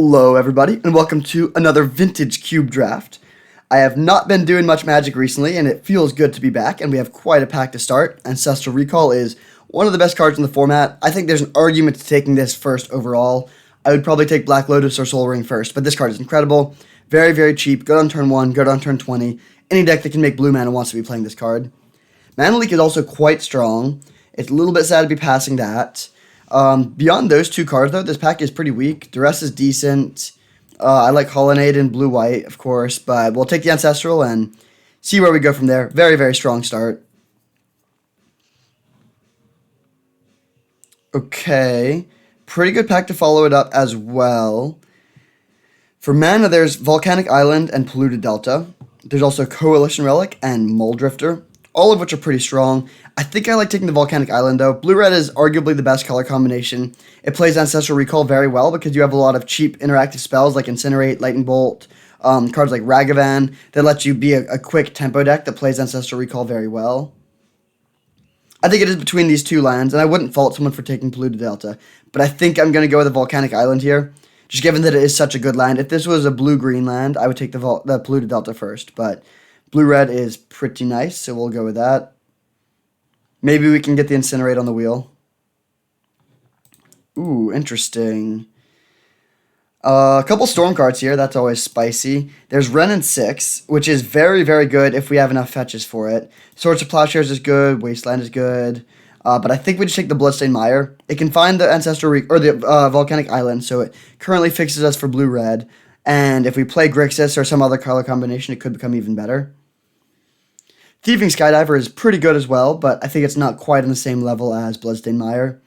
Hello everybody, and welcome to another Vintage Cube Draft. I have not been doing much Magic recently, and it feels good to be back, and we have quite a pack to start. Ancestral Recall is one of the best cards in the format. I think there's an argument to taking this first overall. I would probably take Black Lotus or Soul Ring first, but this card is incredible. Very, very cheap, good on turn 1, good on turn 20. Any deck that can make blue mana wants to be playing this card. Mana Leak is also quite strong. It's a little bit sad to be passing that. Beyond those two cards, though, this pack is pretty weak. The rest is decent. I like Colonnade and blue-white, of course, but we'll take the Ancestral and see where we go from there. Very, very strong start. Okay. Pretty good pack to follow it up as well. For mana, there's Volcanic Island and Polluted Delta. There's also Coalition Relic and Muldrifter, all of which are pretty strong. I think I like taking the Volcanic Island, though. Blue-red is arguably the best color combination. It plays Ancestral Recall very well because you have a lot of cheap interactive spells like Incinerate, Lightning Bolt, cards like Ragavan that let you be a quick tempo deck that plays Ancestral Recall very well. I think it is between these two lands, and I wouldn't fault someone for taking Polluted Delta, but I think I'm going to go with the Volcanic Island here, just given that it is such a good land. If this was a blue-green land, I would take the Polluted Delta first, but blue-red is pretty nice, so we'll go with that. Maybe we can get the Incinerate on the wheel. Ooh, interesting. A couple Storm cards here. That's always spicy. There's Wrenn and 6, which is very, very good if we have enough fetches for it. Swords of Plowshares is good. Wasteland is good. But I think we just take the Bloodstained Mire. It can find the Ancestral or the Volcanic Island, so it currently fixes us for blue-red. And if we play Grixis or some other color combination, it could become even better. Thieving Skydiver is pretty good as well, but I think it's not quite on the same level as Bloodstained Mire.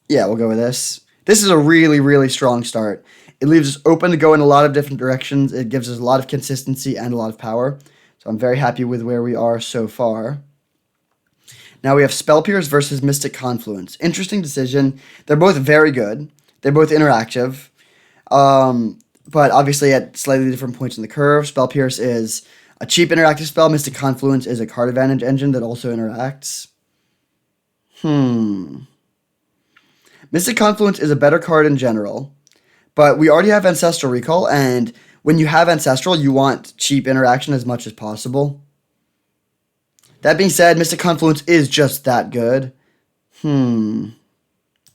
Yeah, we'll go with this. This is a really, really strong start. It leaves us open to go in a lot of different directions. It gives us a lot of consistency and a lot of power. So I'm very happy with where we are so far. Now we have Spell Pierce versus Mystic Confluence. Interesting decision. They're both very good. They're both interactive. But obviously at slightly different points in the curve. Spell Pierce is a cheap interactive spell. Mystic Confluence is a card advantage engine that also interacts. Mystic Confluence is a better card in general, but we already have Ancestral Recall, and when you have Ancestral, you want cheap interaction as much as possible. That being said, Mystic Confluence is just that good. Very,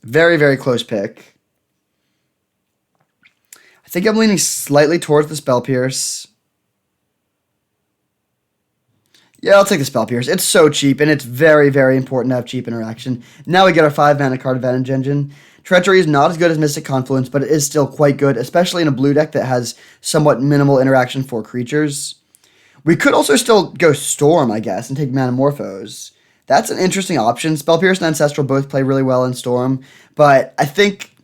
very close pick. I think I'm leaning slightly towards the Spell Pierce. Yeah, I'll take the Spell Pierce. It's so cheap, and it's very, very important to have cheap interaction. Now we get our 5-mana card advantage engine. Treachery is not as good as Mystic Confluence, but it is still quite good, especially in a blue deck that has somewhat minimal interaction for creatures. We could also still go Storm, I guess, and take Manamorphose. That's an interesting option. Spell Pierce and Ancestral both play really well in Storm, but I think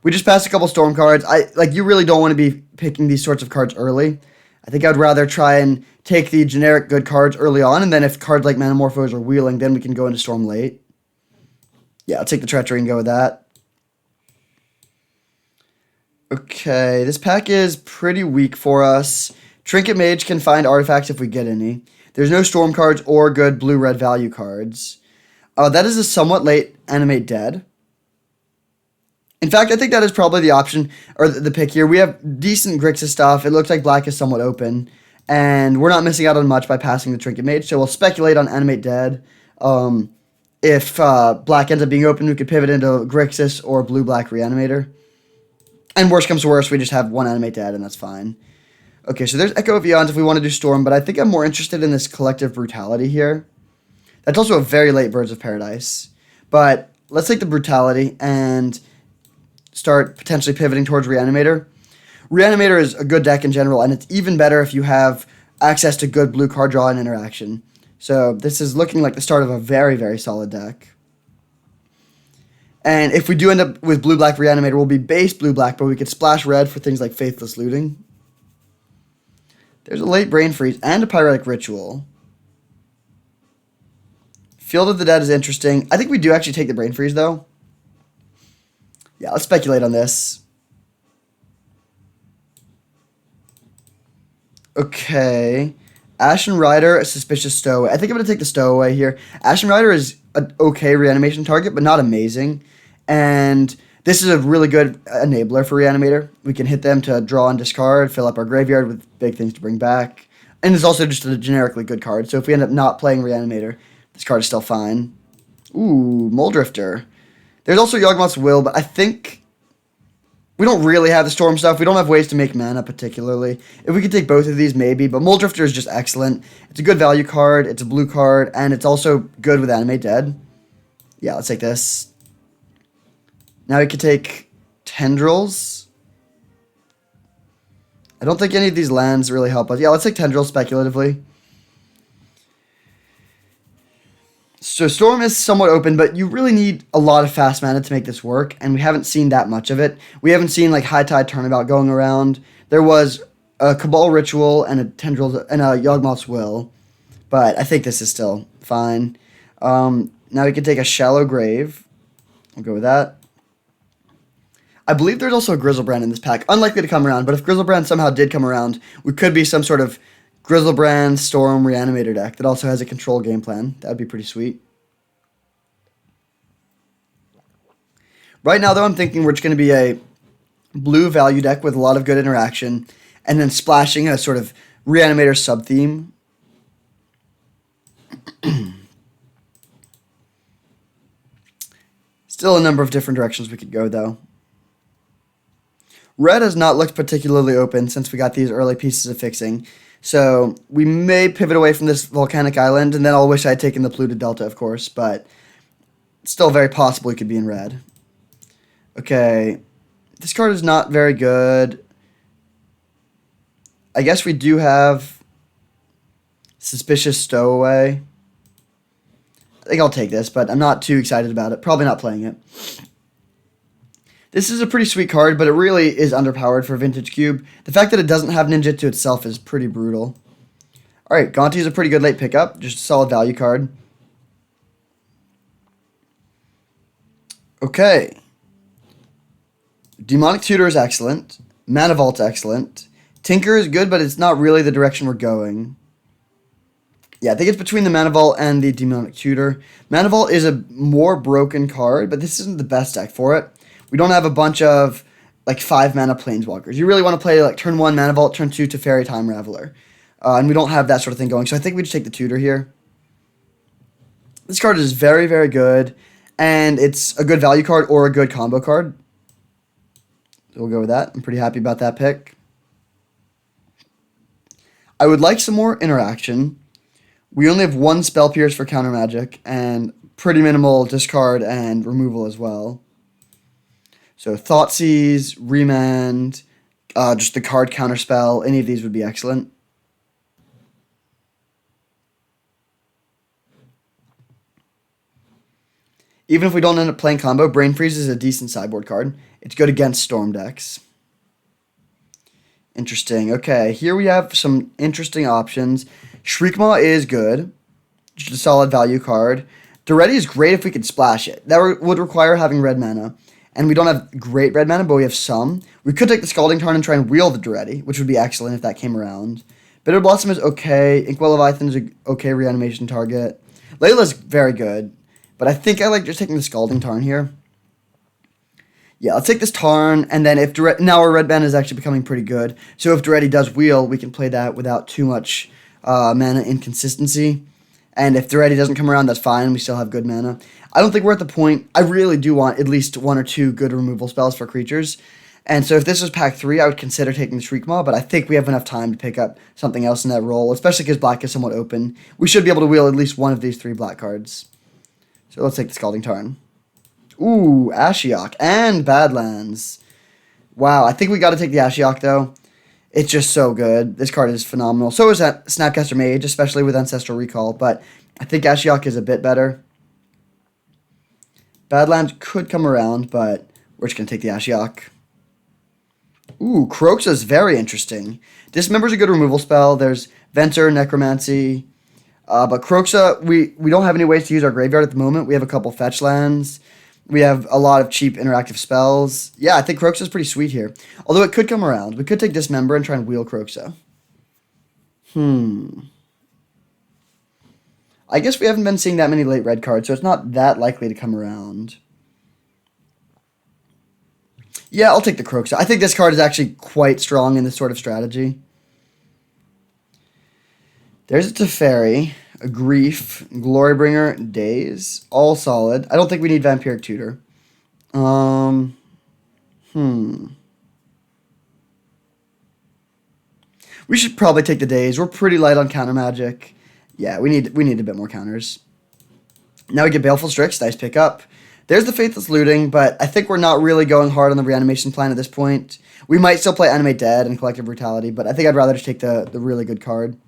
we just passed a couple Storm cards. You really don't want to be picking these sorts of cards early. I think I'd rather try and take the generic good cards early on, and then if cards like Manamorphose are wheeling, then we can go into Storm late. Yeah, I'll take the Treachery and go with that. Okay, this pack is pretty weak for us. Trinket Mage can find artifacts if we get any. There's no Storm cards or good blue-red value cards. That is a somewhat late Animate Dead. In fact, I think that is probably the option, or the pick here. We have decent Grixis stuff. It looks like black is somewhat open, and we're not missing out on much by passing the Trinket Mage, so we'll speculate on Animate Dead. If black ends up being open, we could pivot into Grixis or blue-black Reanimator. And worst comes to worst, we just have one Animate Dead, and that's fine. Okay, so there's Echo of Eons if we want to do Storm, but I think I'm more interested in this Collective Brutality here. That's also a very late Birds of Paradise. But let's take the Brutality and start potentially pivoting towards Reanimator. Reanimator is a good deck in general, and it's even better if you have access to good blue card draw and interaction. So this is looking like the start of a very, very solid deck. And if we do end up with blue-black Reanimator, we'll be base blue-black, but we could splash red for things like Faithless Looting. There's a late Brain Freeze and a Pyretic Ritual. Field of the Dead is interesting. I think we do actually take the Brain Freeze, though. Yeah, let's speculate on this. Okay. Ashen Rider, a Suspicious Stowaway. I think I'm going to take the Stowaway here. Ashen Rider is an okay reanimation target, but not amazing. And This is a really good enabler for Reanimator. We can hit them to draw and discard, fill up our graveyard with big things to bring back. And it's also just a generically good card. So if we end up not playing Reanimator, this card is still fine. Ooh, Moldrifter. There's also Yawgmoth's Will, but I think we don't really have the Storm stuff. We don't have ways to make mana particularly. If we could take both of these, maybe. But Moldrifter is just excellent. It's a good value card. It's a blue card. And it's also good with Animate Dead. Yeah, let's take this. Now we could take Tendrils. I don't think any of these lands really help us. Yeah, let's take Tendrils speculatively. So Storm is somewhat open, but you really need a lot of fast mana to make this work, and we haven't seen that much of it. We haven't seen like High Tide Turnabout going around. There was a Cabal Ritual and a Tendrils and a Yawgmoth's Will, but I think this is still fine. Now we can take a Shallow Grave. I'll go with that. I believe there's also a Grizzlebrand in this pack. Unlikely to come around, but if Grizzlebrand somehow did come around, we could be some sort of Grizzlebrand Storm Reanimator deck that also has a control game plan. That would be pretty sweet. Right now, though, I'm thinking we're just going to be a blue value deck with a lot of good interaction, and then splashing a sort of Reanimator sub-theme. Still a number of different directions we could go, though. Red has not looked particularly open since we got these early pieces of fixing. So we may pivot away from this volcanic island, and then I'll wish I had taken the polluted delta, of course, but it's still very possible he could be in red. Okay, this card is not very good. I guess we do have Suspicious Stowaway. I think I'll take this, but I'm not too excited about it. Probably not playing it. This is a pretty sweet card, but it really is underpowered for Vintage Cube. The fact that it doesn't have Ninjutsu itself is pretty brutal. Alright, Gonti is a pretty good late pickup. Just a solid value card. Okay. Demonic Tutor is excellent. Mana Vault's excellent. Tinker is good, but it's not really the direction we're going. Yeah, I think it's between the Mana Vault and the Demonic Tutor. Mana Vault is a more broken card, but this isn't the best deck for it. We don't have a bunch of like 5 mana Planeswalkers. You really want to play like turn 1 Mana Vault, turn 2 Teferi Time Raveler. And we don't have that sort of thing going, so I think we just take the Tutor here. This card is very, very good, and it's a good value card or a good combo card. So we'll go with that. I'm pretty happy about that pick. I would like some more interaction. We only have 1 Spell Pierce for counter magic, and pretty minimal discard and removal as well. So Thoughtseize, Remand, just the card counterspell, any of these would be excellent. Even if we don't end up playing combo, Brain Freeze is a decent sideboard card. It's good against Storm decks. Interesting. Okay, here we have some interesting options. Shriekmaw is good. Just a solid value card. Duretti is great if we could splash it. That would require having red mana. And we don't have great red mana, but we have some. We could take the Scalding Tarn and try and wheel the Duretti, which would be excellent if that came around. Bitter Blossom is okay. Inkwell Leviathan is an okay reanimation target. Layla's very good, but I think I like just taking the Scalding Tarn here. Yeah, let's take this Tarn, and then if now our red mana is actually becoming pretty good. So if Duretti does wheel, we can play that without too much mana inconsistency. And if Duretti doesn't come around, that's fine. We still have good mana. I don't think we're at the point. I really do want at least 1 or 2 good removal spells for creatures. And so if this was pack 3, I would consider taking the Shriekmaw, but I think we have enough time to pick up something else in that role, especially because black is somewhat open. We should be able to wheel at least one of these 3 black cards. So let's take the Scalding Tarn. Ooh, Ashiok and Badlands. Wow, I think we got to take the Ashiok, though. It's just so good. This card is phenomenal. So is that Snapcaster Mage, especially with Ancestral Recall, but I think Ashiok is a bit better. Badlands could come around, but we're just going to take the Ashiok. Ooh, Kroxa is very interesting. Dismember's a good removal spell. There's Venture, Necromancy. But Kroxa, we don't have any ways to use our graveyard at the moment. We have a couple fetch lands. We have a lot of cheap interactive spells. Yeah, I think Kroxa is pretty sweet here. Although it could come around. We could take Dismember and try and wheel Kroxa. I guess we haven't been seeing that many late red cards, so it's not that likely to come around. Yeah, I'll take the Croxa. I think this card is actually quite strong in this sort of strategy. There's a Teferi, a Grief, Glorybringer, Daze. All solid. I don't think we need Vampiric Tutor. We should probably take the Daze. We're pretty light on counter magic. Yeah, we need a bit more counters. Now we get Baleful Strix. Nice pickup. There's the Faithless Looting, but I think we're not really going hard on the reanimation plan at this point. We might still play Animate Dead and Collective Brutality, but I think I'd rather just take the really good card.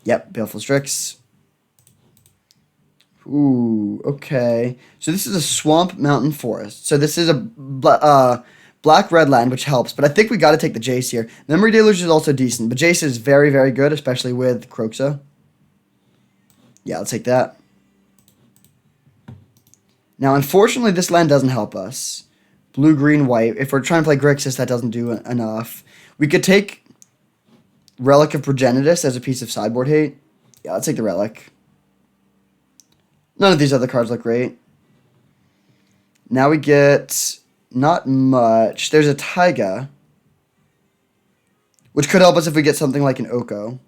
Yep, Baleful Strix. Ooh, okay. So this is a Swamp Mountain Forest. So this is a black-red land, which helps, but I think we got to take the Jace here. Memory Deluge is also decent, but Jace is very, very good, especially with Croxa. Yeah, I'll take that. Now, unfortunately, this land doesn't help us. Blue, green, white. If we're trying to play Grixis, that doesn't do enough. We could take Relic of Progenitus as a piece of sideboard hate. Yeah, let's take the Relic. None of these other cards look great. Now we get not much. There's a Taiga, which could help us if we get something like an Oko.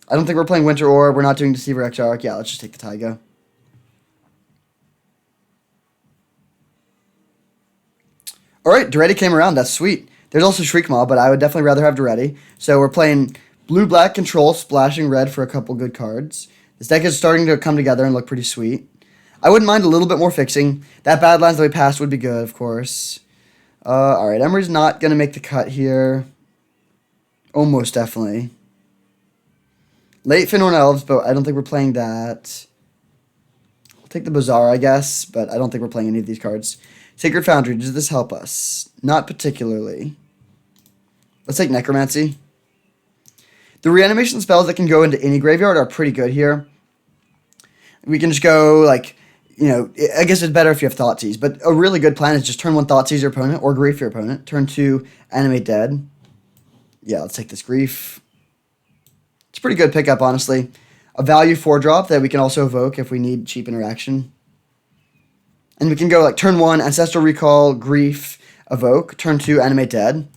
I don't think we're playing Winter Orb. We're not doing Deceiver Exarch. Yeah, let's just take the Taiga. Alright, Duretti came around. That's sweet. There's also Shriekmaw, but I would definitely rather have Duretti. So we're playing blue-black control, splashing red for a couple good cards. This deck is starting to come together and look pretty sweet. I wouldn't mind a little bit more fixing. That Badlands that we passed would be good, of course. Alright, Emery's not going to make the cut here. Almost definitely. Late Finhorn Elves, but I don't think we're playing that. I'll take the Bazaar, I guess, but I don't think we're playing any of these cards. Sacred Foundry, does this help us? Not particularly. Let's take Necromancy. The reanimation spells that can go into any graveyard are pretty good here. We can just go, like, you know, I guess it's better if you have Thoughtseize, but a really good plan is just turn 1 Thoughtseize your opponent, or Grief your opponent. Turn 2 Animate Dead. Yeah, let's take this Grief. It's a pretty good pickup, honestly. A value 4-drop that we can also evoke if we need cheap interaction. And we can go, like, turn 1, Ancestral Recall, Grief, evoke. Turn 2, Animate Dead.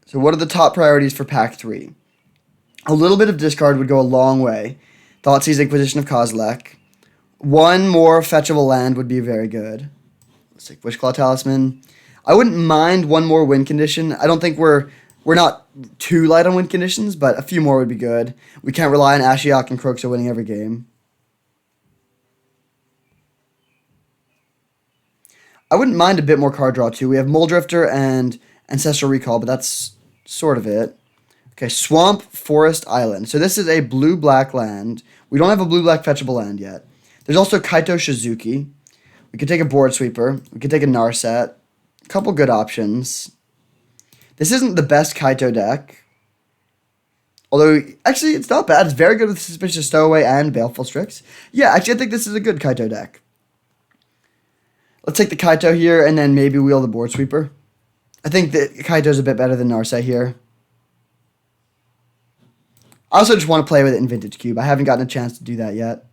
So what are the top priorities for Pack 3? A little bit of discard would go a long way. Thoughtseize, Inquisition of Kozilek. 1 more fetchable land would be very good. Let's take Wishclaw Talisman. I wouldn't mind 1 more win condition. I don't think we're not too light on win conditions, but a few more would be good. We can't rely on Ashiok and Croxa winning every game. I wouldn't mind a bit more card draw too. We have Muldrifter and Ancestral Recall, but that's sort of it. Okay, Swamp Forest Island. So this is a blue-black land. We don't have a blue-black fetchable land yet. There's also Kaito Shizuki. We could take a Board Sweeper. We could take a Narset. A couple good options. This isn't the best Kaito deck. Although, actually, it's not bad. It's very good with Suspicious Stowaway and Baleful Strix. Yeah, actually, I think this is a good Kaito deck. Let's take the Kaito here and then maybe wheel the Board Sweeper. I think that Kaito's a bit better than Narset here. I also just want to play with it in Vintage Cube. I haven't gotten a chance to do that yet.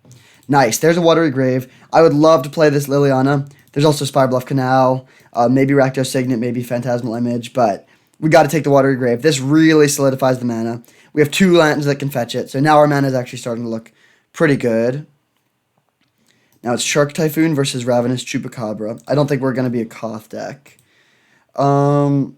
Nice. There's a Watery Grave. I would love to play this Liliana. There's also Spirebluff Canal, maybe Rakdos Signet, maybe Phantasmal Image, but we got to take the Watery Grave. This really solidifies the mana. We have 2 lands that can fetch it, so now our mana is actually starting to look pretty good. Now it's Shark Typhoon versus Ravenous Chupacabra. I don't think we're going to be a Koth deck. In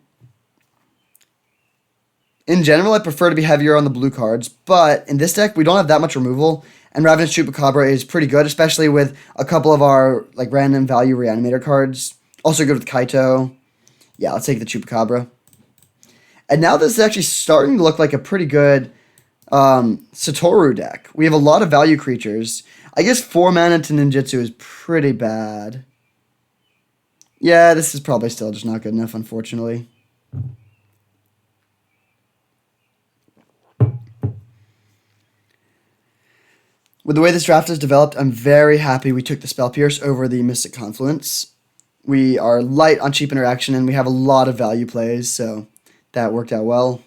general, I prefer to be heavier on the blue cards, but in this deck, we don't have that much removal, and Ravenous Chupacabra is pretty good, especially with a couple of our like random value Reanimator cards. Also good with Kaito. Yeah, let's take the Chupacabra. And now this is actually starting to look like a pretty good Satoru deck. We have a lot of value creatures. I guess 4 mana to Ninjutsu is pretty bad. Yeah, this is probably still just not good enough, unfortunately. With the way this draft is developed, I'm very happy we took the Spell Pierce over the Mystic Confluence. We are light on cheap interaction, and we have a lot of value plays, so that worked out well.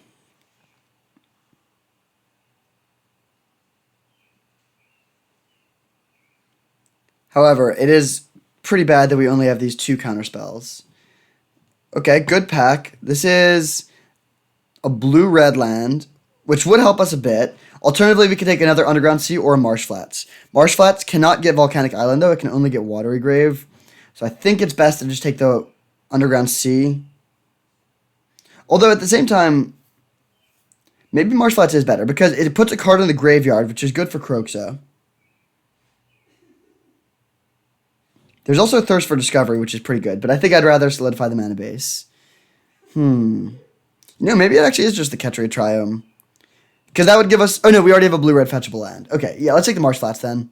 However, it is pretty bad that we only have these 2 counter spells. Okay, good pack. This is a blue-red land, which would help us a bit. Alternatively, we could take another Underground Sea or a Marsh Flats. Marsh Flats cannot get Volcanic Island, though. It can only get Watery Grave. So I think it's best to just take the Underground Sea. Although, at the same time, maybe Marsh Flats is better, because it puts a card in the graveyard, which is good for Kroxa. There's also Thirst for Discovery, which is pretty good, but I think I'd rather solidify the mana base. Maybe it actually is just the Ketria Triome. Because that would give us... Oh, no, we already have a blue-red fetchable land. Okay, yeah, let's take the Marsh Flats then.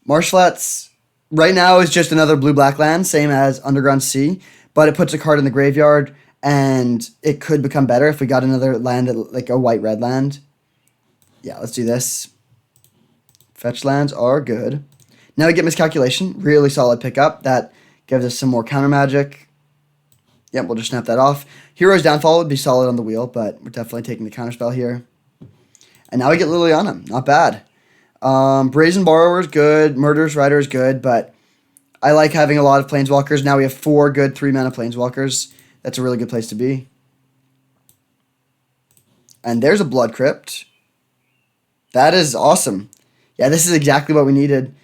Marsh Flats right now is just another blue-black land, same as Underground Sea, but it puts a card in the graveyard, and it could become better if we got another land, like a white-red land. Yeah, let's do this. Fetch lands are good. Now we get Miscalculation, really solid pickup. That gives us some more counter magic. Yep, we'll just snap that off. Hero's Downfall would be solid on the wheel, but we're definitely taking the counterspell here. And now we get Liliana. Not bad. Brazen Borrower is good. Murderous Rider is good, but I like having a lot of Planeswalkers. Now we have 4 good 3-mana Planeswalkers. That's a really good place to be. And there's a Blood Crypt. That is awesome. Yeah, this is exactly what we needed.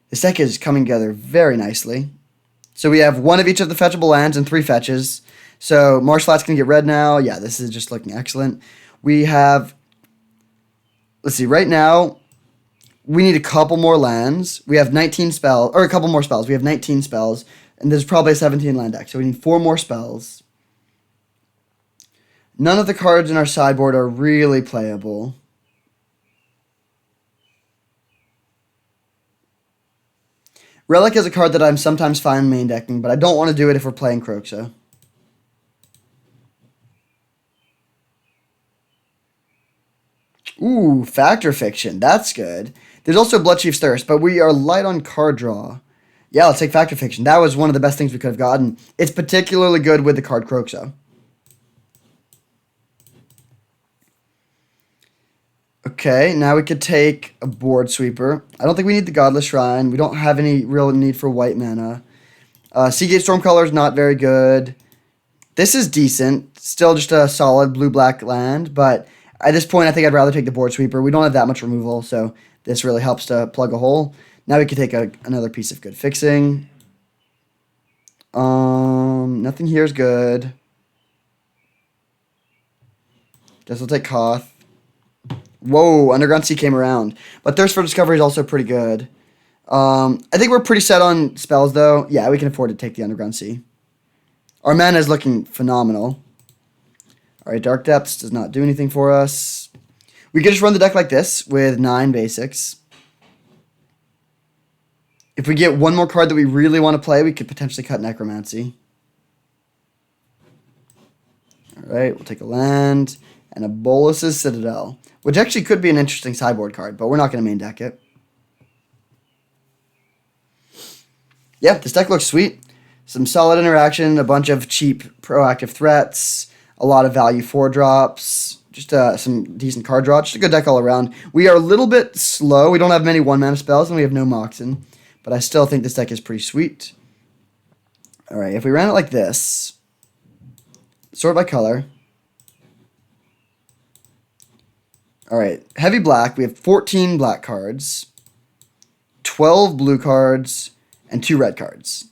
This deck is coming together very nicely. So we have 1 of each of the fetchable lands and 3 fetches. So Marsh Flats can get red now. Yeah, this is just looking excellent. We have, let's see, right now we need a couple more lands. We have 19 spells, or a couple more spells. We have 19 spells, and there's probably a 17 land deck. So we need 4 more spells. None of the cards in our sideboard are really playable. Relic is a card that I'm sometimes fine main decking, but I don't want to do it if we're playing Kroxa. Ooh, Factor Fiction. That's good. There's also Bloodchief's Thirst, but we are light on card draw. Yeah, let's take Factor Fiction. That was one of the best things we could have gotten. It's particularly good with the card Kroxa. Okay, now we could take a Board Sweeper. I don't think we need the Godless Shrine. We don't have any real need for white mana. Seagate Stormcaller is not very good. This is decent. Still just a solid blue-black land, but at this point I think I'd rather take the Board Sweeper. We don't have that much removal, so this really helps to plug a hole. Now we can take another piece of good fixing. Nothing here is good. Guess we'll take Koth. Whoa, Underground Sea came around. But Thirst for Discovery is also pretty good. I think we're pretty set on spells, though. Yeah, we can afford to take the Underground Sea. Our mana is looking phenomenal. All right, Dark Depths does not do anything for us. We could just run the deck like this with 9 basics. If we get one more card that we really want to play, we could potentially cut Necromancy. All right, we'll take a land and a Bolus's Citadel, which actually could be an interesting sideboard card, but we're not going to main deck it. Yeah, this deck looks sweet. Some solid interaction, a bunch of cheap proactive threats, a lot of value 4-drops, just some decent card draw. Just a good deck all around. We are a little bit slow. We don't have many 1-mana spells, and we have no Moxen, but I still think this deck is pretty sweet. All right, if we ran it like this, sort by color. All right, heavy black, we have 14 black cards, 12 blue cards, and 2 red cards.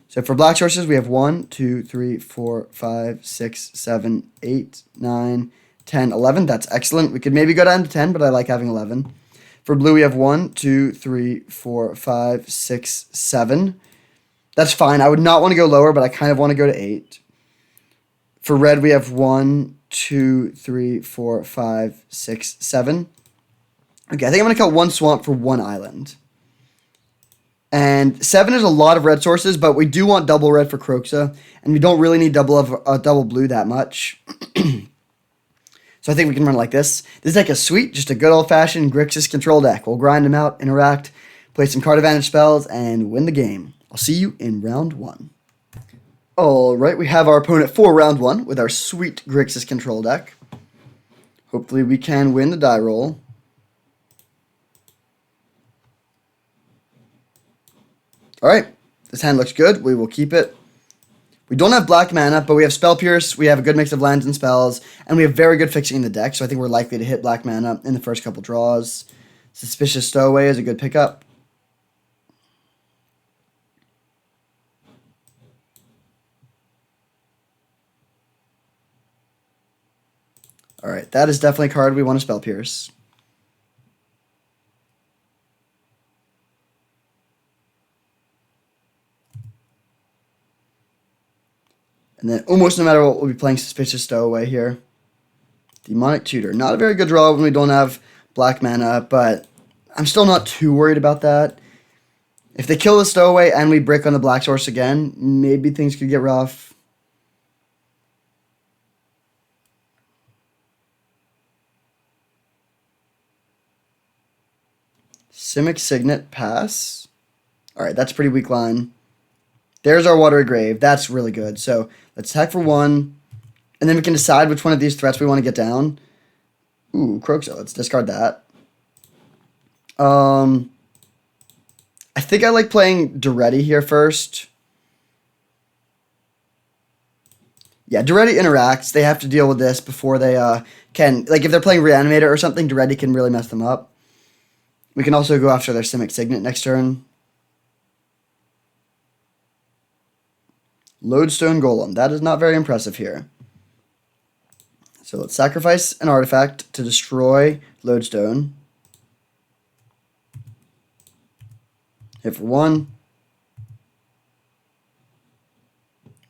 So for black sources, we have 1, 2, 3, 4, 5, 6, 7, 8, 9, 10, 11. That's excellent. We could maybe go down to 10, but I like having 11. For blue, we have 1, 2, 3, 4, 5, 6, 7. That's fine. I would not want to go lower, but I kind of want to go to 8. For red, we have 1, 2, 3, 4, 5, 6, 7. Okay, I think I'm going to cut 1 swamp for 1 island. And 7 is a lot of red sources, but we do want double red for Kroxa, and we don't really need double blue that much. So I think we can run it like this. This deck is sweet, just a good old-fashioned Grixis control deck. We'll grind them out, interact, play some card advantage spells, and win the game. I'll see you in round 1. Alright, we have our opponent for round 1 with our sweet Grixis control deck. Hopefully we can win the die roll. Alright, this hand looks good. We will keep it. We don't have black mana, but we have Spell Pierce, we have a good mix of lands and spells, and we have very good fixing in the deck, so I think we're likely to hit black mana in the first couple draws. Suspicious Stowaway is a good pickup. Alright, that is definitely a card we want to Spell Pierce. And then almost no matter what, we'll be playing Suspicious Stowaway here. Demonic Tutor. Not a very good draw when we don't have black mana, but I'm still not too worried about that. If they kill the Stowaway and we brick on the black source again, maybe things could get rough. Simic Signet, pass. Alright, that's a pretty weak line. There's our Watery Grave. That's really good. So let's attack for 1. And then we can decide which one of these threats we want to get down. Ooh, Croxa. Let's discard that. I think I like playing Duretti here first. Yeah, Duretti interacts. They have to deal with this before they can... Like, if they're playing Reanimator or something, Duretti can really mess them up. We can also go after their Simic Signet next turn. Lodestone Golem. That is not very impressive here. So let's sacrifice an artifact to destroy Lodestone. Hit for 1.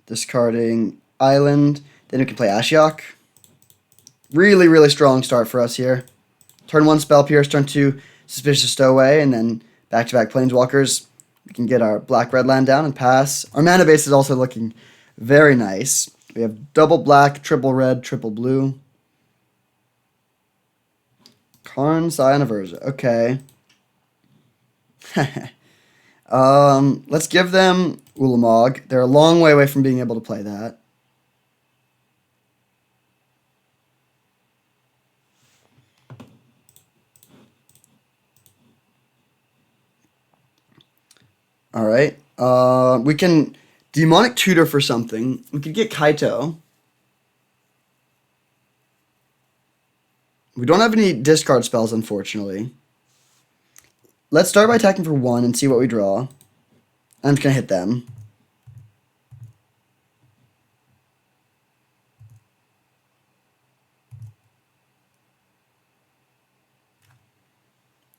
Discarding Island. Then we can play Ashiok. Really, really strong start for us here. Turn 1 Spell Pierce, turn 2 Suspicious Stowaway, and then back-to-back Planeswalkers. We can get our black-red land down and pass. Our mana base is also looking very nice. We have double black, triple red, triple blue. Karn, Scion of Urza. Okay. Let's give them Ulamog. They're a long way away from being able to play that. Alright. We can Demonic Tutor for something. We could get Kaito. We don't have any discard spells, unfortunately. Let's start by attacking for 1 and see what we draw. I'm just going to hit them.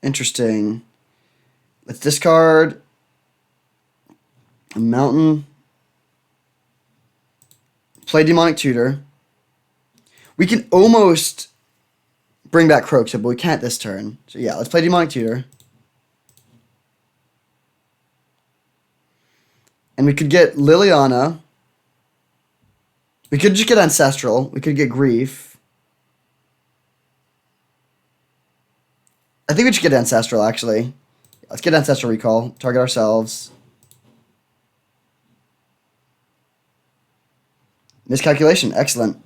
Interesting. Let's discard a mountain. Play Demonic Tutor. We can almost bring back Croxa, but we can't this turn. So yeah, let's play Demonic Tutor. And we could get Liliana. We could just get Ancestral. We could get Grief. I think we should get Ancestral, actually. Let's get Ancestral Recall. Target ourselves. Miscalculation. Excellent.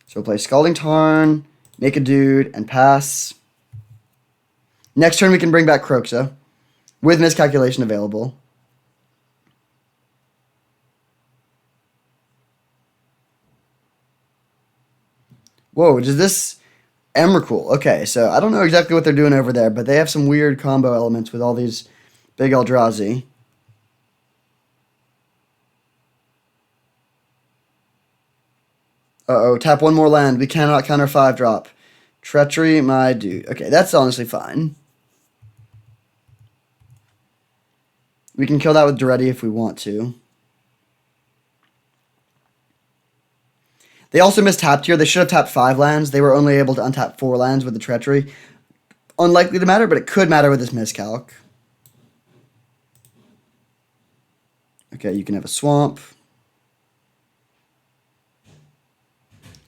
So we'll play Scalding Tarn, make a dude, and pass. Next turn we can bring back Croxa with Miscalculation available. Whoa, does this... Emrakul. Okay, so I don't know exactly what they're doing over there, but they have some weird combo elements with all these big Eldrazi. Uh-oh, tap 1 more land. We cannot counter 5-drop. Treachery, my dude. Okay, that's honestly fine. We can kill that with Duretti if we want to. They also mistapped here. They should have tapped 5 lands. They were only able to untap 4 lands with the Treachery. Unlikely to matter, but it could matter with this miscalc. Okay, you can have a Swamp.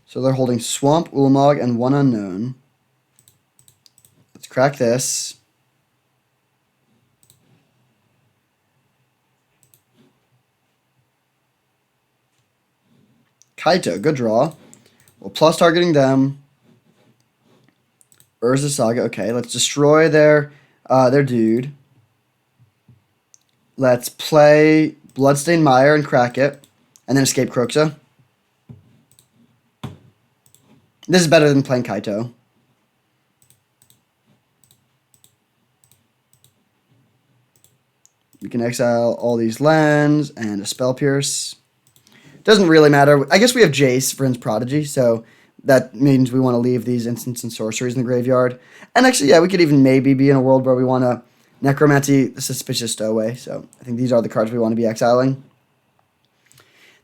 So they're holding Swamp, Ulamog, and 1 unknown. Let's crack this. Kaito, good draw. Well, plus targeting them. Urza Saga, okay, let's destroy their dude. Let's play Bloodstained Mire and crack it, and then escape Croxa. This is better than playing Kaito. We can exile all these lands and a Spell Pierce. Doesn't really matter. I guess we have Jace, Vryn's Prodigy, so that means we want to leave these instants and sorceries in the graveyard. And actually, yeah, we could even maybe be in a world where we want to Necromancy the Suspicious Stowaway. So I think these are the cards we want to be exiling.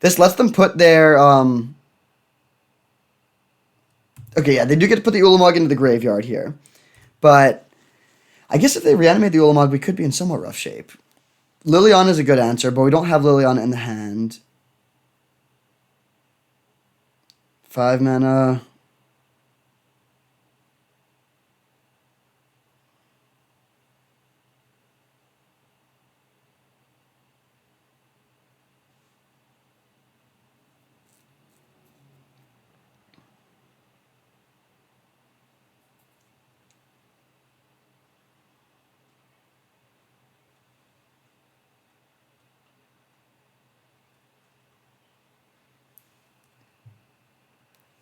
This lets them put their... Okay, yeah, they do get to put the Ulamog into the graveyard here. But I guess if they reanimate the Ulamog, we could be in somewhat rough shape. Liliana is a good answer, but we don't have Liliana in the hand. 5 mana.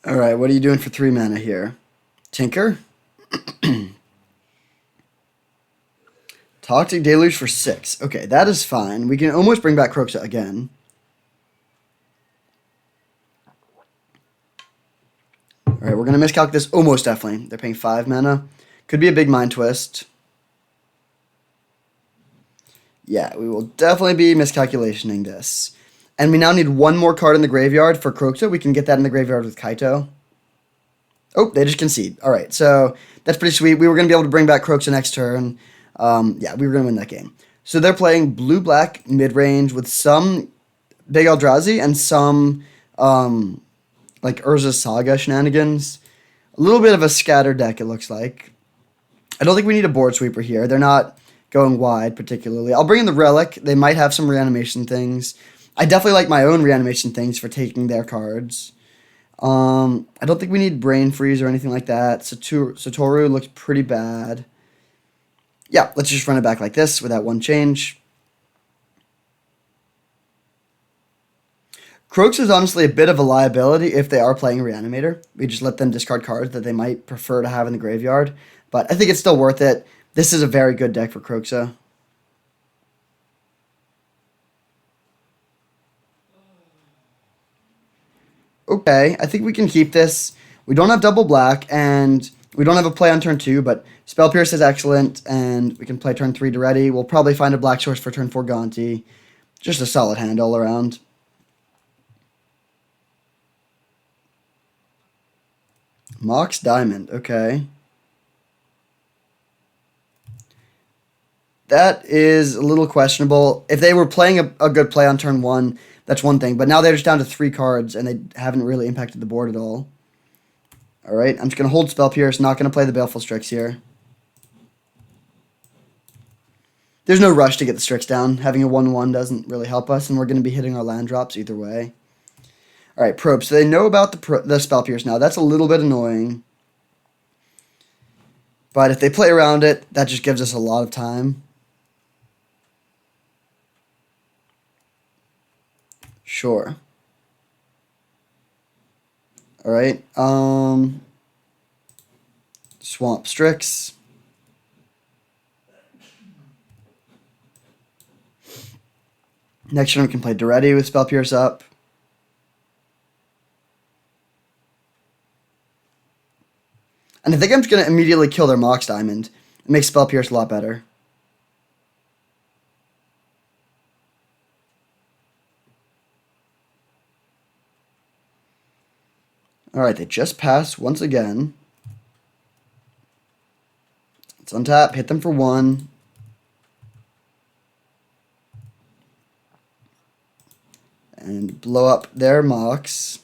All right, what are you doing for 3 mana here? Tinker? Toxic Deluge for 6. Okay, that is fine. We can almost bring back Croxa again. All right, we're going to miscalculate this almost definitely. They're paying 5 mana. Could be a big mind twist. Yeah, we will definitely be miscalculationing this. And we now need one more card in the graveyard for Croxa. We can get that in the graveyard with Kaito. Oh, they just concede. All right, so that's pretty sweet. We were going to be able to bring back Croxa next turn. Yeah, we were going to win that game. So they're playing blue-black mid-range with some Big Eldrazi and some like Urza Saga shenanigans. A little bit of a scattered deck, it looks like. I don't think we need a board sweeper here. They're not going wide particularly. I'll bring in the Relic. They might have some reanimation things. I definitely like my own reanimation things for taking their cards. I don't think we need Brain Freeze or anything like that. Satoru looks pretty bad. Yeah, let's just run it back like this with that one change. Croaks is honestly a bit of a liability if they are playing Reanimator. We just let them discard cards that they might prefer to have in the graveyard. But I think it's still worth it. This is a very good deck for Croxa. Okay, I think we can keep this. We don't have double black, and we don't have a play on turn 2, but Spell Pierce is excellent, and we can play turn 3 to ready. We'll probably find a black source for turn 4 Gonti. Just a solid hand all around. Mox Diamond, okay. That is a little questionable. If they were playing a good play on turn 1, that's one thing. But now they're just down to 3 cards, and they haven't really impacted the board at all. All right, I'm just going to hold Spell Pierce, not going to play the Baleful Strix here. There's no rush to get the Strix down. Having a 1-1 doesn't really help us, and we're going to be hitting our land drops either way. All right, Probe. So they know about the Spell Pierce now. That's a little bit annoying. But if they play around it, that just gives us a lot of time. Sure. All right. Swamp Strix. Next turn we can play Duretti with Spell Pierce up. And I think I'm just going to immediately kill their Mox Diamond. It makes Spell Pierce a lot better. Alright, they just pass once again. Let's untap, hit them for 1. And blow up their Mox.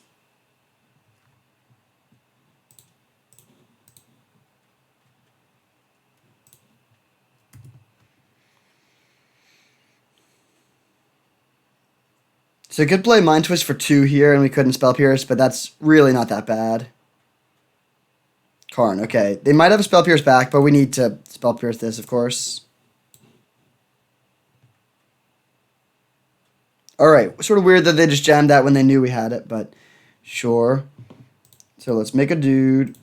So we could play Mind Twist for 2 here, and we couldn't Spell Pierce, but that's really not that bad. Karn, okay. They might have a Spell Pierce back, but we need to Spell Pierce this, of course. Alright, sort of weird that they just jammed that when they knew we had it, but sure. So let's make a dude.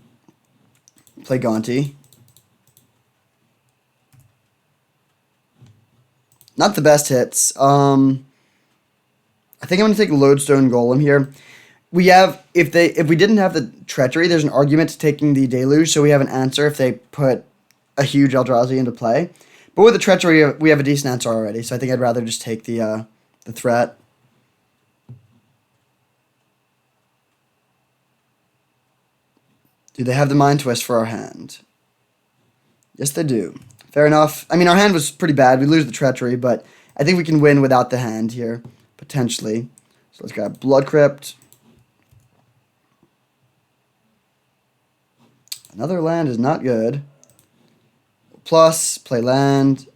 Play Gonti. Not the best hits. I think I'm gonna take Lodestone Golem here. We have if we didn't have the treachery, there's an argument to taking the deluge, so we have an answer if they put a huge Eldrazi into play. But with the treachery, we have a decent answer already, so I think I'd rather just take the threat. Do they have the Mind Twist for our hand? Yes, they do. Fair enough. I mean, our hand was pretty bad. We lose the treachery, but I think we can win without the hand here, potentially. So let's grab Blood Crypt. Another land is not good. Plus, play land.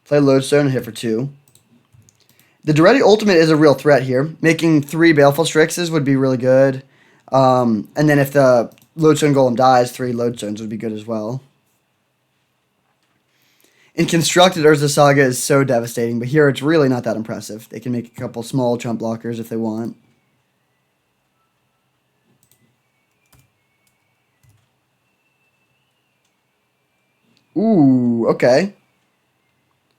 Play Lodestone and hit for 2. The Duretti Ultimate is a real threat here. Making 3 Baleful Strixes would be really good. And then if the Lodestone Golem dies, 3 Lodestones would be good as well. In Constructed, Urza Saga is so devastating, but here it's really not that impressive. They can make a couple small chump blockers if they want. Ooh, okay.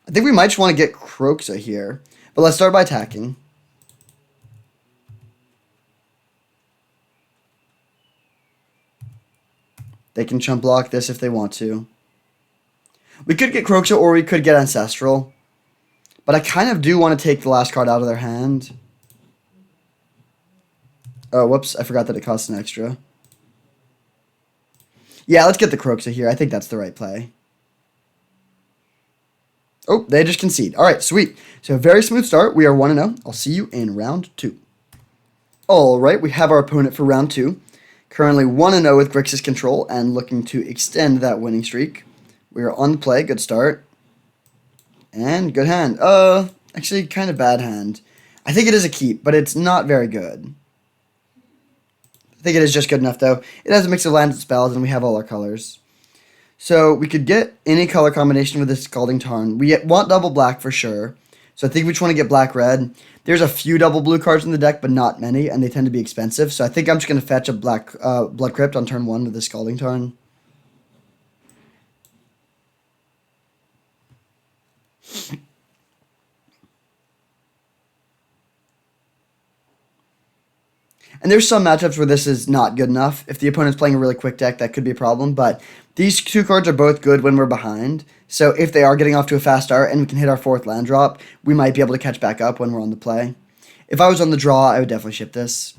I think we might just want to get Kroxa here. But let's start by attacking. They can chump block this if they want to. We could get Kroxa or we could get Ancestral. But I kind of do want to take the last card out of their hand. Oh, whoops. I forgot that it costs an extra. Yeah, let's get the Kroxa here. I think that's the right play. Oh, they just concede. All right, sweet. So a very smooth start. We are 1-0. I'll see you in round 2. All right, we have our opponent for round 2. Currently 1-0 with Grixis control and looking to extend that winning streak. We are on the play. Good start. And good hand. Actually, kind of bad hand. I think it is a keep, but it's not very good. I think it is just good enough, though. It has a mix of lands and spells, and we have all our colors. So we could get any color combination with this Scalding Tarn. We want double black for sure. So I think we just want to get black-red. There's a few double blue cards in the deck, but not many, and they tend to be expensive. So I think I'm just going to fetch a black Blood Crypt on turn 1 with the Scalding Tarn. And there's some matchups where this is not good enough. If the opponent's playing a really quick deck, that could be a problem. But these 2 cards are both good when we're behind. So if they are getting off to a fast start and we can hit our 4th land drop, we might be able to catch back up when we're on the play. If I was on the draw, I would definitely ship this.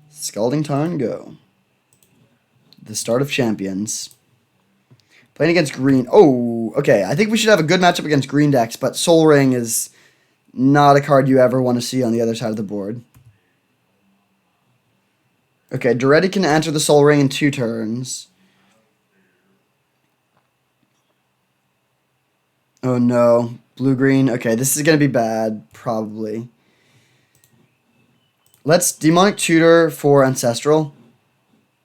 Scalding Tarn, go. The start of champions. Playing against green. Oh, okay. I think we should have a good matchup against green decks, but Sol Ring is not a card you ever want to see on the other side of the board. Okay, Duretti can answer the Sol Ring in 2 turns. Oh no. Blue-green. Okay, this is going to be bad, probably. Let's Demonic Tutor for Ancestral.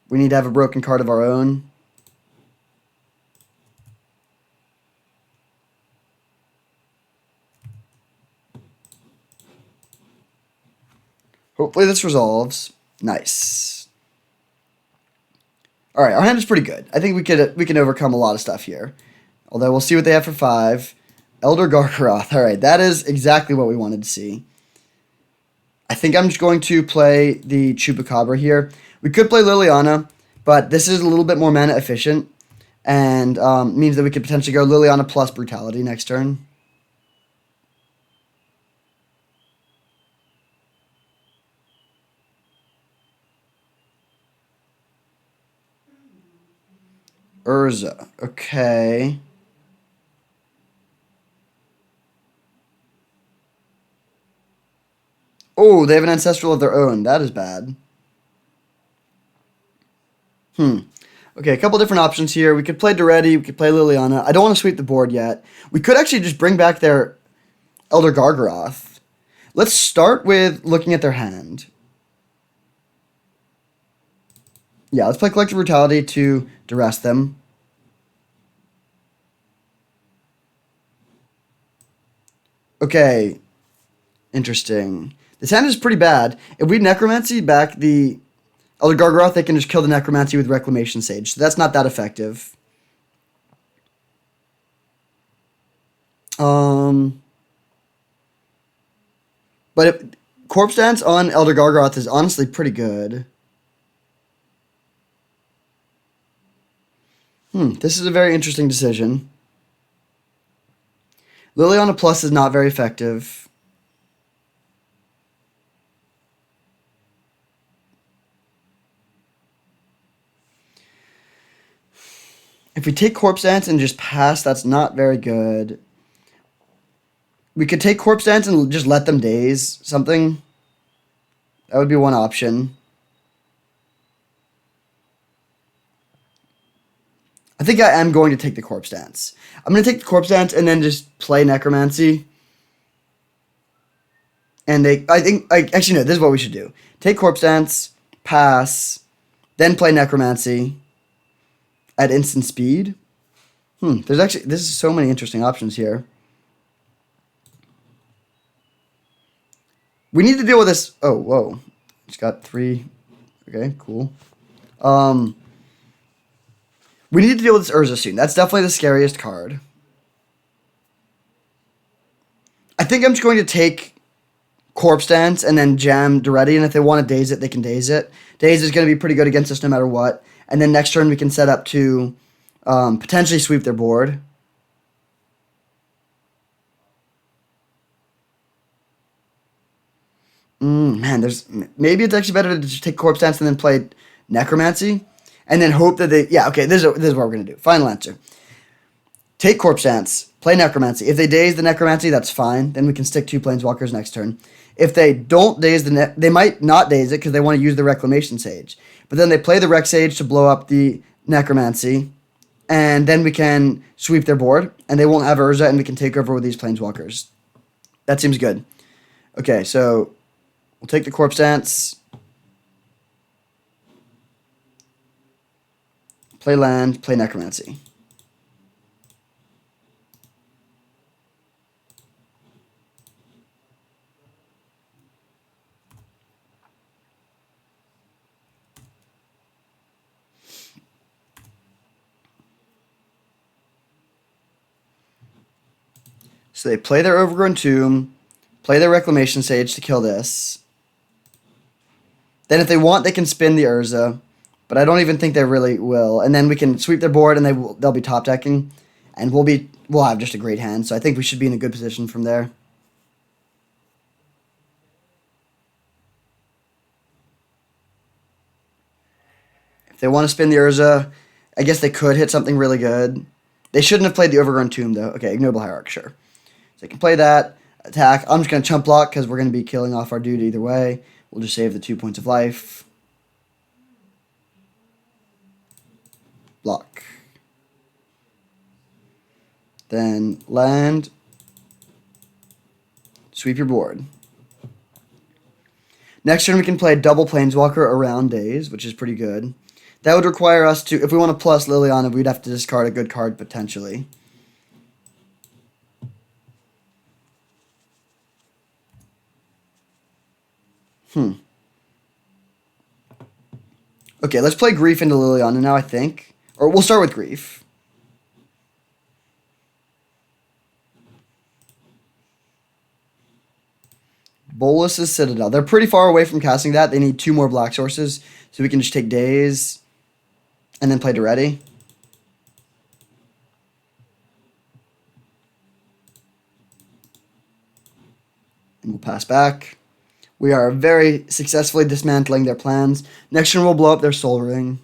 We need to have a broken card of our own. Hopefully this resolves. Nice. All right, our hand is pretty good. I think we can overcome a lot of stuff here. Although we'll see what they have for 5. Elder Gargaroth. All right, that is exactly what we wanted to see. I think I'm just going to play the Chupacabra here. We could play Liliana, but this is a little bit more mana efficient and means that we could potentially go Liliana plus Brutality next turn. Urza. Okay. Oh, they have an Ancestral of their own. That is bad. Okay, a couple different options here. We could play Duretti. We could play Liliana. I don't want to sweep the board yet. We could actually just bring back their Elder Gargaroth. Let's start with looking at their hand. Yeah, let's play Collective Brutality to duress them. Okay, interesting. This hand is pretty bad. If we Necromancy back the Elder Gargaroth, they can just kill the Necromancy with Reclamation Sage. So that's not that effective. But Corpse Dance on Elder Gargaroth is honestly pretty good. This is a very interesting decision. Liliana Plus is not very effective. If we take Corpse Dance and just pass, that's not very good. We could take Corpse Dance and just let them daze something. That would be one option. I think I am going to take the Corpse Dance. I'm going to take the Corpse Dance and then just play Necromancy. And actually, no, this is what we should do. Take Corpse Dance, pass, then play Necromancy at instant speed. This is so many interesting options here. We need to deal with this. Oh, whoa. Just got 3. Okay, cool. We need to deal with this Urza soon. That's definitely the scariest card. I think I'm just going to take Corpse Dance and then jam Duretti, and if they want to daze it, they can daze it. Daze is going to be pretty good against us no matter what. And then next turn we can set up to potentially sweep their board. Man, maybe it's actually better to just take Corpse Dance and then play Necromancy. And then hope that they... Yeah, okay, this is what we're going to do. Final answer. Take Corpse Dance, play Necromancy. If they daze the Necromancy, that's fine. Then we can stick 2 Planeswalkers next turn. If they don't daze they might not daze it because they want to use the Reclamation Sage. But then they play the Rec Sage to blow up the Necromancy. And then we can sweep their board. And they won't have Urza, and we can take over with these Planeswalkers. That seems good. Okay, so we'll take the Corpse Dance. Play land, play Necromancy. So they play their Overgrown Tomb, play their Reclamation Sage to kill this. Then if they want, they can spin the Urza. But I don't even think they really will. And then we can sweep their board, and they'll be top decking, and we'll have just a great hand. So I think we should be in a good position from there. If they want to spin the Urza, I guess they could hit something really good. They shouldn't have played the Overgrown Tomb though. Okay, Ignoble Hierarch, sure. So they can play that attack. I'm just gonna chump block because we're gonna be killing off our dude either way. We'll just save the 2 points of life. Block. Then land. Sweep your board. Next turn we can play double Planeswalker around days, which is pretty good. That would require us to, if we want to plus Liliana, we'd have to discard a good card potentially. Okay, let's play Grief into Liliana now, I think. Or we'll start with Grief. Bolus's Citadel. They're pretty far away from casting that. They need 2 more black sources. So we can just take Daze and then play Duretti. And we'll pass back. We are very successfully dismantling their plans. Next turn we'll blow up their Soul Ring.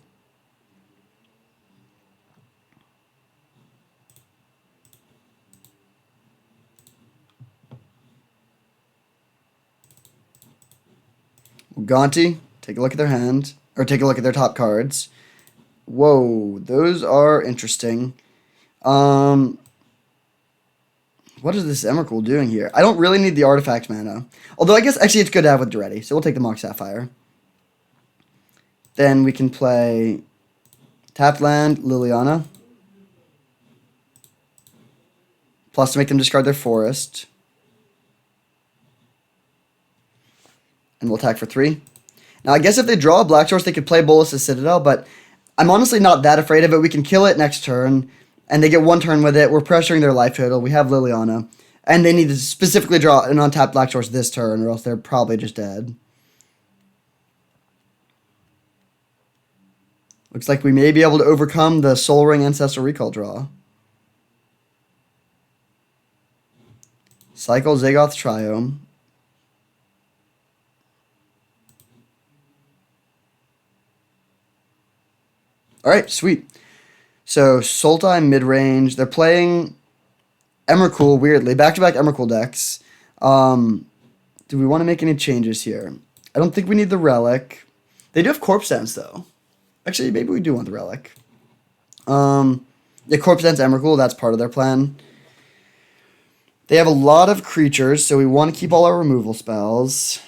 Gonti, take a look at their hand, or take a look at their top cards. Whoa, those are interesting. What is this Emrakul doing here? I don't really need the artifact mana. Although I guess actually it's good to have with Duretti, so we'll take the Mox Sapphire. Then we can play tapped land, Liliana. Plus to make them discard their forest. And we'll attack for 3. Now, I guess if they draw a black source, they could play Bolas's Citadel, but I'm honestly not that afraid of it. We can kill it next turn, and they get 1 turn with it. We're pressuring their life total. We have Liliana. And they need to specifically draw an untapped black source this turn, or else they're probably just dead. Looks like we may be able to overcome the Soul Ring Ancestral Recall draw. Cycle Zagoth Triome. Alright, sweet. So, Sultai mid-range. They're playing Emrakul, weirdly. Back-to-back Emrakul decks. Do we want to make any changes here? I don't think we need the Relic. They do have Corpse Dance, though. Actually, maybe we do want the Relic. Yeah, Corpse Dance Emrakul, that's part of their plan. They have a lot of creatures, so we want to keep all our removal spells.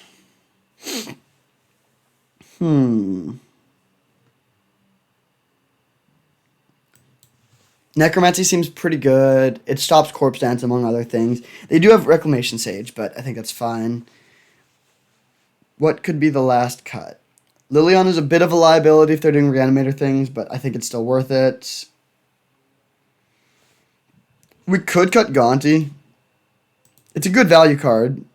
Necromancy seems pretty good. It stops Corpse Dance, among other things. They do have Reclamation Sage, but I think that's fine. What could be the last cut? Liliana is a bit of a liability if they're doing Reanimator things, but I think it's still worth it. We could cut Gaunty. It's a good value card,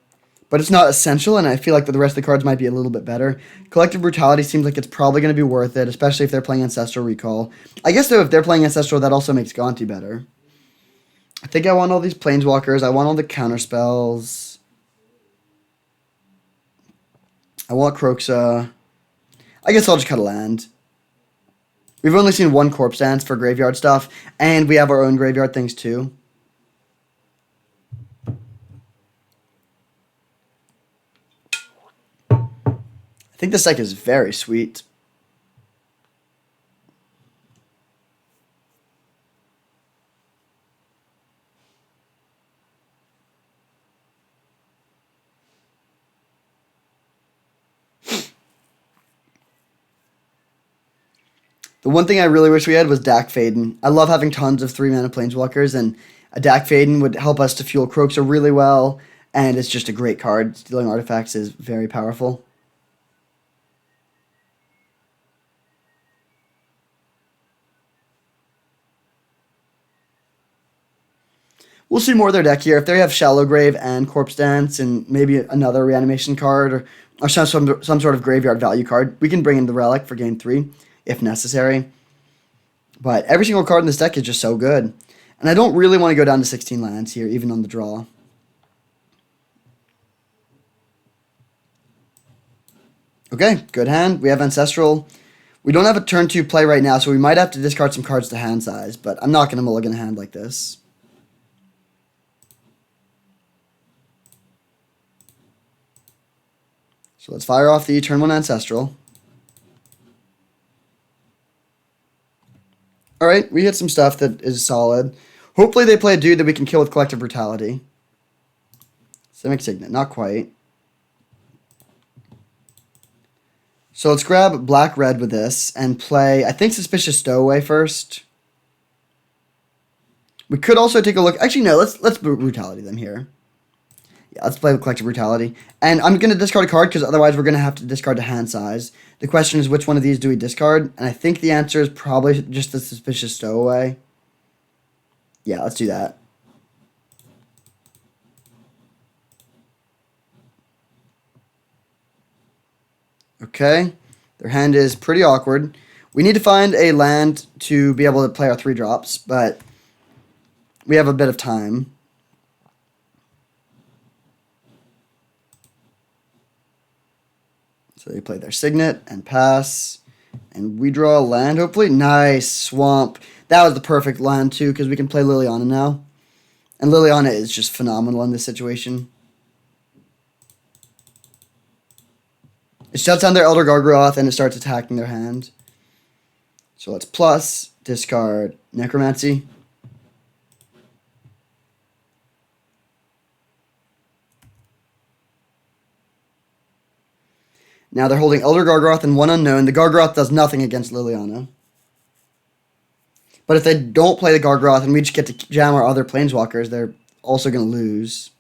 but it's not essential, and I feel like the rest of the cards might be a little bit better. Collective Brutality seems like it's probably going to be worth it, especially if they're playing Ancestral Recall. I guess, though, if they're playing Ancestral, that also makes Gaunty better. I think I want all these Planeswalkers. I want all the counterspells. I want Kroxa. I guess I'll just cut a land. We've only seen 1 Corpse Dance for graveyard stuff, and we have our own graveyard things, too. I think this deck is very sweet. The one thing I really wish we had was Dak Faden. I love having tons of 3-mana Planeswalkers, and a Dak Faden would help us to fuel Kroxa really well, and it's just a great card. Stealing artifacts is very powerful. We'll see more of their deck here. If they have Shallow Grave and Corpse Dance and maybe another Reanimation card or some sort of graveyard value card, we can bring in the Relic for game 3 if necessary. But every single card in this deck is just so good. And I don't really want to go down to 16 lands here, even on the draw. Okay, good hand. We have Ancestral. We don't have a turn 2 play right now, so we might have to discard some cards to hand size, but I'm not going to mulligan a hand like this. So let's fire off the turn 1 Ancestral. Alright, we hit some stuff that is solid. Hopefully they play a dude that we can kill with Collective Brutality. Simic Signet, not quite. So let's grab black-red with this and play, I think, Suspicious Stowaway first. We could also take a look. Actually, no, let's Brutality them here. Yeah, let's play with Collective Brutality. And I'm going to discard a card because otherwise we're going to have to discard to hand size. The question is, which one of these do we discard? And I think the answer is probably just the Suspicious Stowaway. Yeah, let's do that. Okay, their hand is pretty awkward. We need to find a land to be able to play our 3 drops, but we have a bit of time. So they play their Signet and pass, and we draw a land, hopefully. Nice, Swamp. That was the perfect land, too, because we can play Liliana now. And Liliana is just phenomenal in this situation. It shuts down their Elder Gargaroth, and it starts attacking their hand. So let's plus, discard Necromancy. Now they're holding Elder Gargoth and one unknown. The Gargoth does nothing against Liliana. But if they don't play the Gargoth and we just get to jam our other Planeswalkers, they're also going to lose.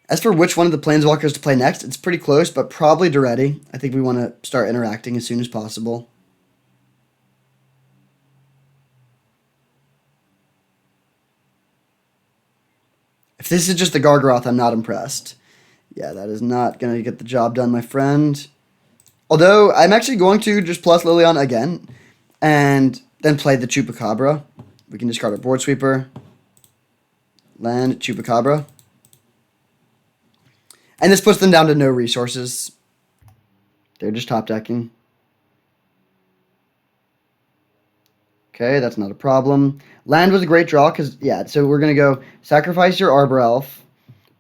As for which one of the Planeswalkers to play next, it's pretty close, but probably Duretti. I think we want to start interacting as soon as possible. If this is just the Gargoth, I'm not impressed. Yeah, that is not going to get the job done, my friend. Although, I'm actually going to just plus Liliana again, and then play the Chupacabra. We can discard our board sweeper. Land Chupacabra. And this puts them down to no resources. They're just top decking. Okay, that's not a problem. Land was a great draw because, yeah, so we're going to go sacrifice your Arbor Elf,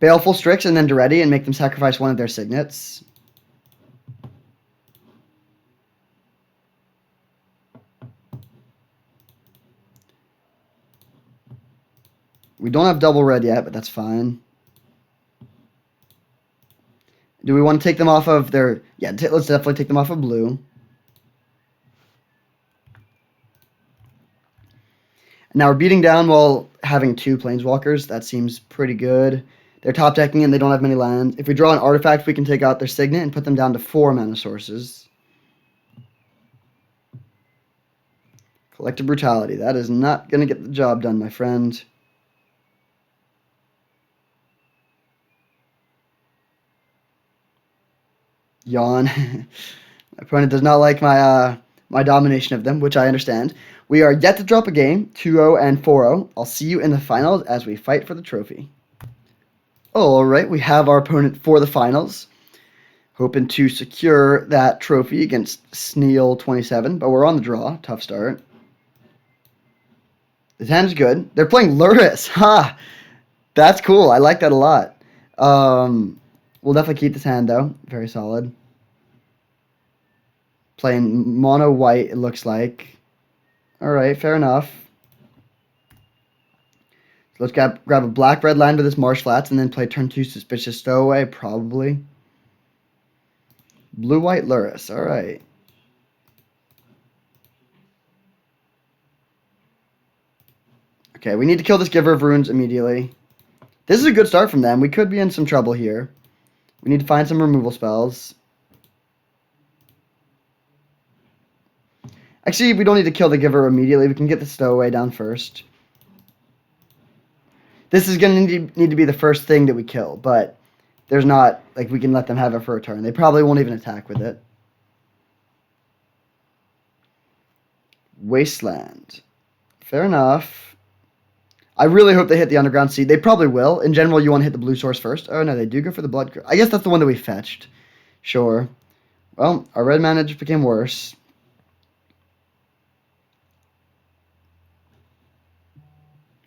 Baleful Strix, and then Duretti and make them sacrifice one of their signets. We don't have double red yet, but that's fine. Do we want to take them off of their... Yeah, let's definitely take them off of blue. Now we're beating down while having two Planeswalkers. That seems pretty good. They're top decking and they don't have many lands. If we draw an artifact, we can take out their signet and put them down to 4 mana sources. Collective Brutality. That is not going to get the job done, my friend. Yawn. My opponent does not like my domination of them, which I understand. We are yet to drop a game, 2-0 and 4-0. I'll see you in the finals as we fight for the trophy. All right, we have our opponent for the finals, hoping to secure that trophy against Sneal27, but we're on the draw. Tough start. This hand is good. They're playing Luris. Ha! That's cool. I like that a lot. We'll definitely keep this hand, though. Very solid. Playing mono white, it looks like. All right, fair enough. So let's grab a black-red land with this Marsh Flats and then play turn 2 Suspicious Stowaway, probably. Blue-white Luris. All right. Okay, we need to kill this Giver of Runes immediately. This is a good start from them. We could be in some trouble here. We need to find some removal spells. Actually, we don't need to kill the Giver immediately. We can get the Stowaway down first. This is going to need to be the first thing that we kill, but there's not, like, we can let them have it for a turn. They probably won't even attack with it. Wasteland. Fair enough. I really hope they hit the Underground Sea. They probably will. In general, you want to hit the blue source first. Oh, no, they do go for the Blood. I guess that's the one that we fetched. Sure. Well, our red mana just became worse.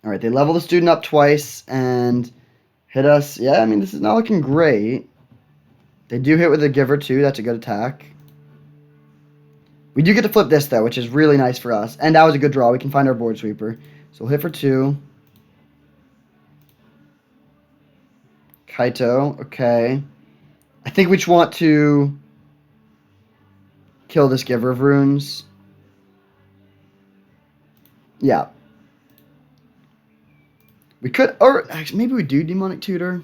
All right, they level the student up twice and hit us. Yeah, I mean, this is not looking great. They do hit with the Giver, too. That's a good attack. We do get to flip this, though, which is really nice for us. And that was a good draw. We can find our board sweeper. So we'll hit for 2. Kaito, okay. I think we just want to kill this Giver of Runes. Yeah. We could, or actually, maybe we do Demonic Tutor.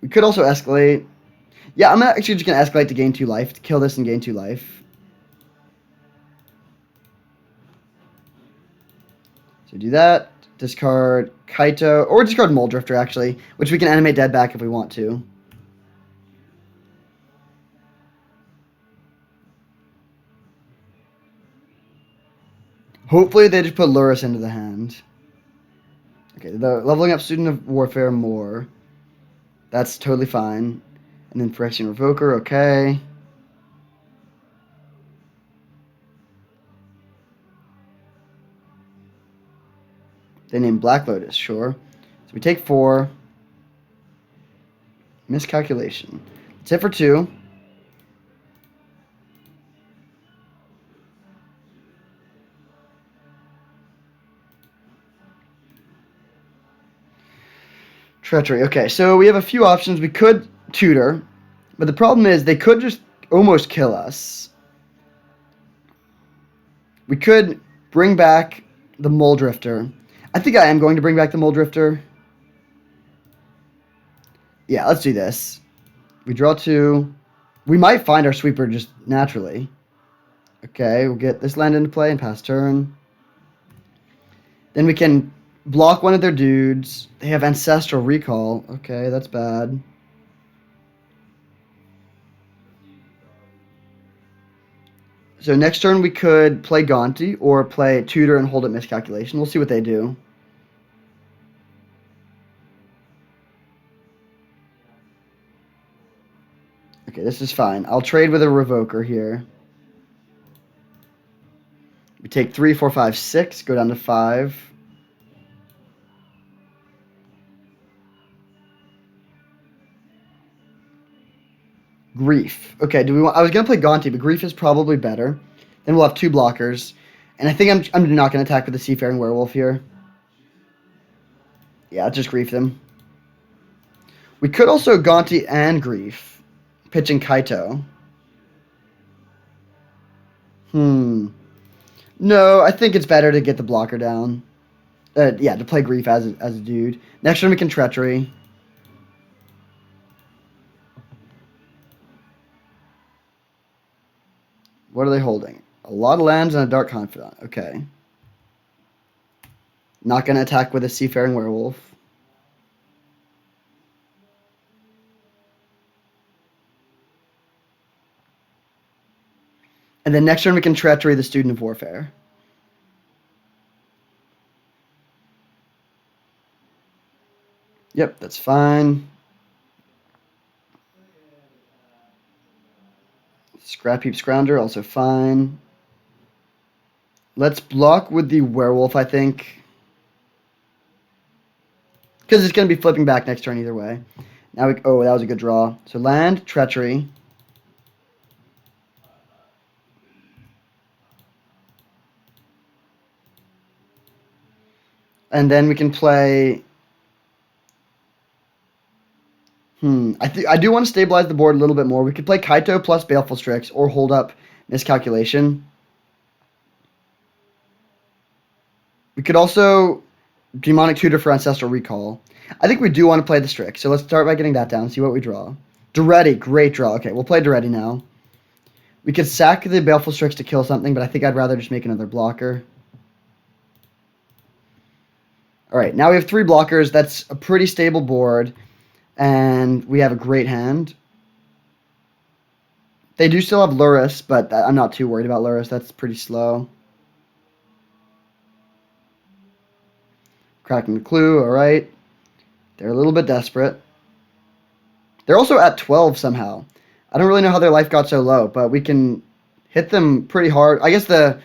We could also escalate. Yeah, I'm actually just going to escalate to gain 2 life, to kill this and gain 2 life. So do that. Discard Kaito, or discard Muldrifter, actually, which we can animate dead back if we want to. Hopefully they just put Luris into the hand. Okay, the leveling up Student of Warfare more. That's totally fine. And then Phyrexian Revoker, okay. They named Black Lotus, sure. So we take 4. Miscalculation. Let's hit for 2. Treachery. Okay, so we have a few options. We could tutor, but the problem is they could just almost kill us. We could bring back the Mole Drifter. I think I am going to bring back the Mole Drifter. Yeah, let's do this. We draw 2. We might find our sweeper just naturally. Okay, we'll get this land into play and pass turn. Then we can block one of their dudes. They have Ancestral Recall. Okay, that's bad. So next turn we could play Gaunty or play Tutor and hold up Miscalculation. We'll see what they do. Okay, this is fine. I'll trade with a Revoker here. We take 3, 4, 5, 6, go down to 5. Grief. Okay, do we want? I was gonna play Gaunty, but Grief is probably better. Then we'll have 2 blockers, and I think I'm not gonna attack with the Seafaring Werewolf here. Yeah, I'll just Grief them. We could also Gaunty and Grief, pitching Kaito. No, I think it's better to get the blocker down. Yeah, to play Grief as a dude. Next turn we can Treachery. What are they holding? A lot of lands and a Dark Confidant. Okay. Not going to attack with a Seafaring Werewolf. And then next turn we can Treachery the Student of Warfare. Yep, that's fine. Scrap Heap Scrounger, also fine. Let's block with the Werewolf, I think. Because it's going to be flipping back next turn either way. Now we... Oh, that was a good draw. So land, Treachery. And then we can play... I do want to stabilize the board a little bit more. We could play Kaito plus Baleful Strix or hold up Miscalculation. We could also Demonic Tutor for Ancestral Recall. I think we do want to play the Strix, so let's start by getting that down, see what we draw. Duretti, great draw. Okay, we'll play Duretti now. We could sack the Baleful Strix to kill something, but I think I'd rather just make another blocker. Alright, now we have 3 blockers. That's a pretty stable board. And we have a great hand. They do still have Luris, but I'm not too worried about Luris. That's pretty slow. Cracking the Clue, alright. They're a little bit desperate. They're also at 12 somehow. I don't really know how their life got so low, but we can hit them pretty hard. I guess the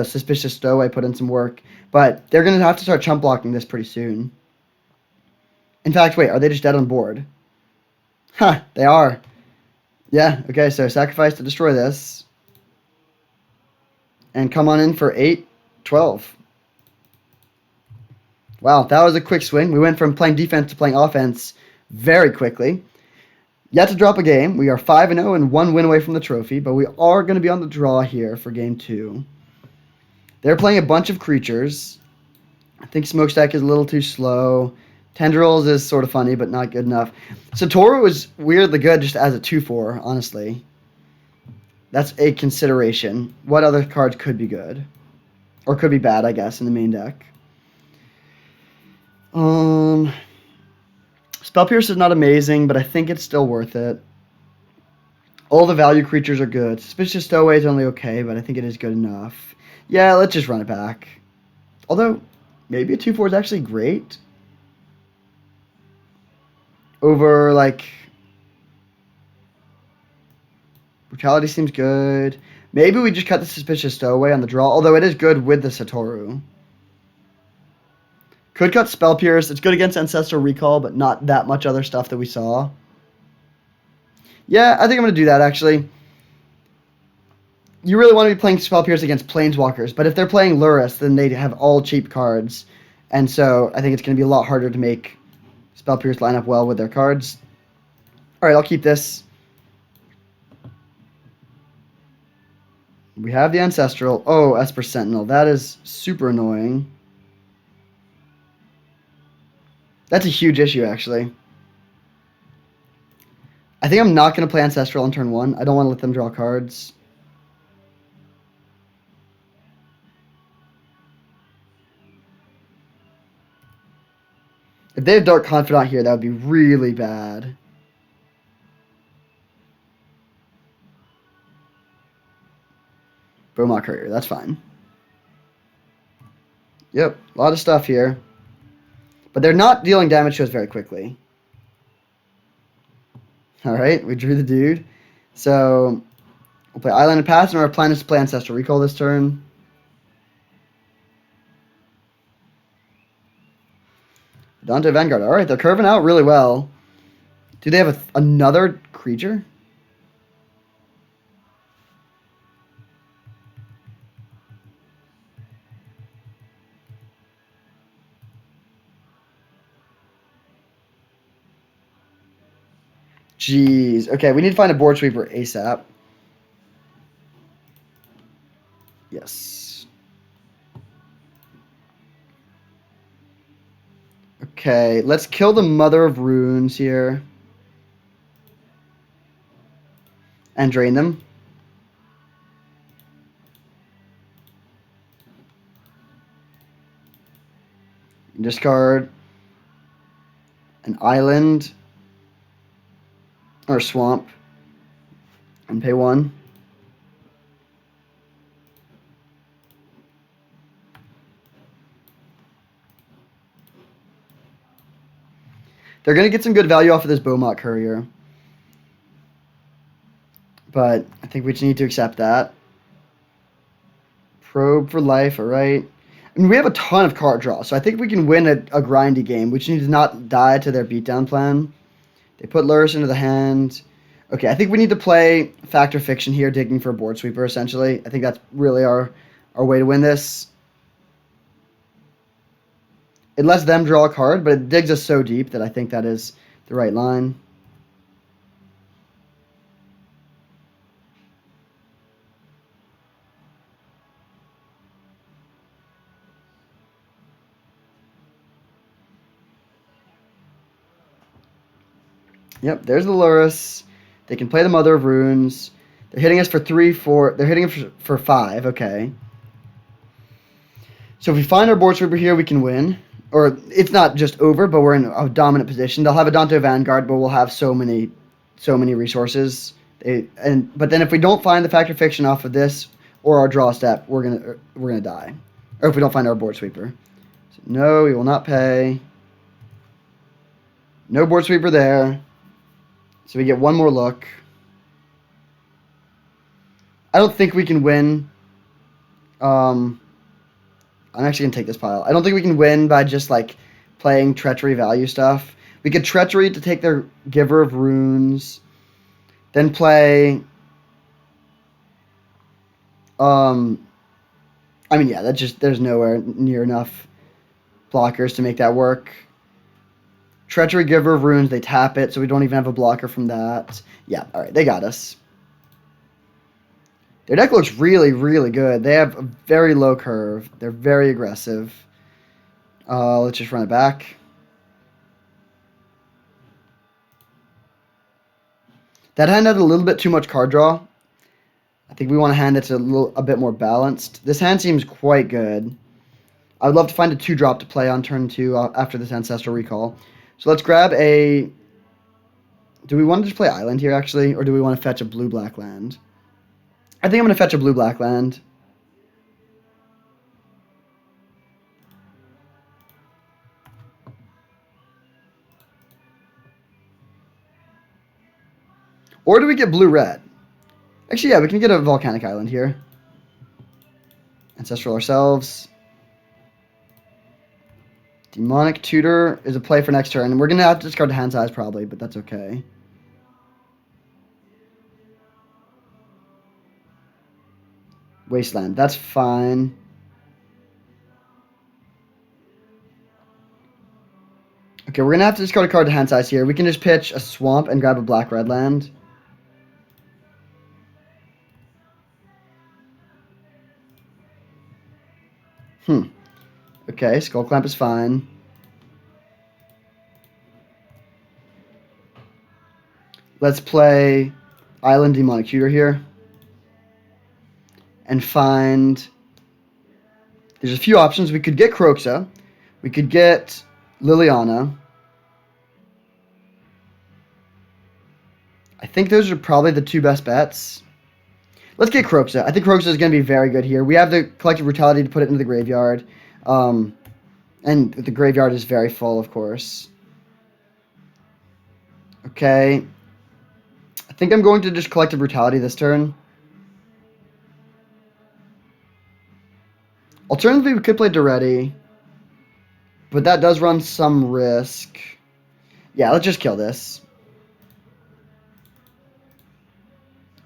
Suspicious Stowaway put in some work, but they're going to have to start chump blocking this pretty soon. In fact, wait, are they just dead on board? Huh, they are. Yeah, okay, so sacrifice to destroy this. And come on in for 8, 12. Wow, that was a quick swing. We went from playing defense to playing offense very quickly. Yet to drop a game. We are 5-0 and 1 win away from the trophy, but we are going to be on the draw here for game 2. They're playing a bunch of creatures. I think Smokestack is a little too slow. Tendrils is sort of funny, but not good enough. Satoru is weirdly good just as a 2-4, honestly. That's a consideration. What other cards could be good? Or could be bad, I guess, in the main deck. Spell Pierce is not amazing, but I think it's still worth it. All the value creatures are good. Suspicious Stowaway is only okay, but I think it is good enough. Yeah, let's just run it back. Although, maybe a 2-4 is actually great. Over, like... Brutality seems good. Maybe we just cut the Suspicious Stowaway on the draw, although it is good with the Satoru. Could cut Spell Pierce. It's good against Ancestral Recall, but not that much other stuff that we saw. Yeah, I think I'm going to do that, actually. You really want to be playing Spell Pierce against Planeswalkers, but if they're playing Luris, then they have all cheap cards. And so I think it's going to be a lot harder to make Spell Pierce line up well with their cards. Alright, I'll keep this. We have the Ancestral. Oh, Esper Sentinel. That is super annoying. That's a huge issue, actually. I think I'm not going to play Ancestral on turn 1. I don't want to let them draw cards. If they have Dark Confidant here, that would be really bad. Beaumont Courier, that's fine. Yep, a lot of stuff here. But they're not dealing damage to us very quickly. Alright, we drew the dude. So, we'll play Island and Pass, and our plan is to play Ancestral Recall this turn. Dante Vanguard. Alright, they're curving out really well. Do they have another creature? Jeez. Okay, we need to find a board sweeper ASAP. Yes. Okay, let's kill the Mother of Runes here. And drain them. Discard an island or swamp and pay 1. They're going to get some good value off of this Beaumont Courier. But I think we just need to accept that. Probe for life, alright. I mean, we have a ton of card draw, so I think we can win a grindy game. We just need to not die to their beatdown plan. They put Lurrus into the hand. Okay, I think we need to play Fact or Fiction here, digging for a board sweeper, essentially. I think that's really our way to win this. It lets them draw a card, but it digs us so deep that I think that is the right line. Yep, there's the Lurrus. They can play the Mother of Runes. They're hitting us for 3, 4. They're hitting us for 5, okay. So if we find our board sweeper here, we can win. Or it's not just over, but we're in a dominant position. They'll have a Dante Vanguard, but we'll have so many resources. But then if we don't find the Fact or Fiction off of this or our draw step, we're gonna die. Or if we don't find our board sweeper. So no, we will not pay. No board sweeper there. So we get one more look. I don't think we can win. I'm actually going to take this pile. I don't think we can win by just, like, playing Treachery value stuff. We could Treachery to take their Giver of Runes. Then play... I mean, yeah, that's just... There's nowhere near enough blockers to make that work. Treachery, Giver of Runes, they tap it, so we don't even have a blocker from that. Yeah, alright, they got us. Their deck looks really, really good. They have a very low curve. They're very aggressive. Let's just run it back. That hand had a little bit too much card draw. I think we want a hand that's a bit more balanced. This hand seems quite good. I would love to find a 2-drop to play on turn 2 after this Ancestral Recall. So let's grab a... Do we want to just play Island here, actually? Or do we want to fetch a blue-black land? I think I'm going to fetch a blue-black land. Or do we get blue-red? Actually, yeah, we can get a Volcanic Island here. Ancestral ourselves. Demonic Tutor is a play for next turn. And we're going to have to discard the hand size probably, but that's okay. Wasteland, that's fine. Okay, we're going to have to discard a card to hand size here. We can just pitch a swamp and grab a black-red land. Okay, Skull Clamp is fine. Let's play Island Demonic Tutor here. And find... There's a few options. We could get Croxa. We could get Liliana. I think those are probably the two best bets. Let's get Croxa. I think Croxa is going to be very good here. We have the Collective Brutality to put it into the graveyard. And the graveyard is very full, of course. Okay. I think I'm going to just Collective Brutality this turn. Alternatively, we could play Duretti. But that does run some risk. Yeah, let's just kill this.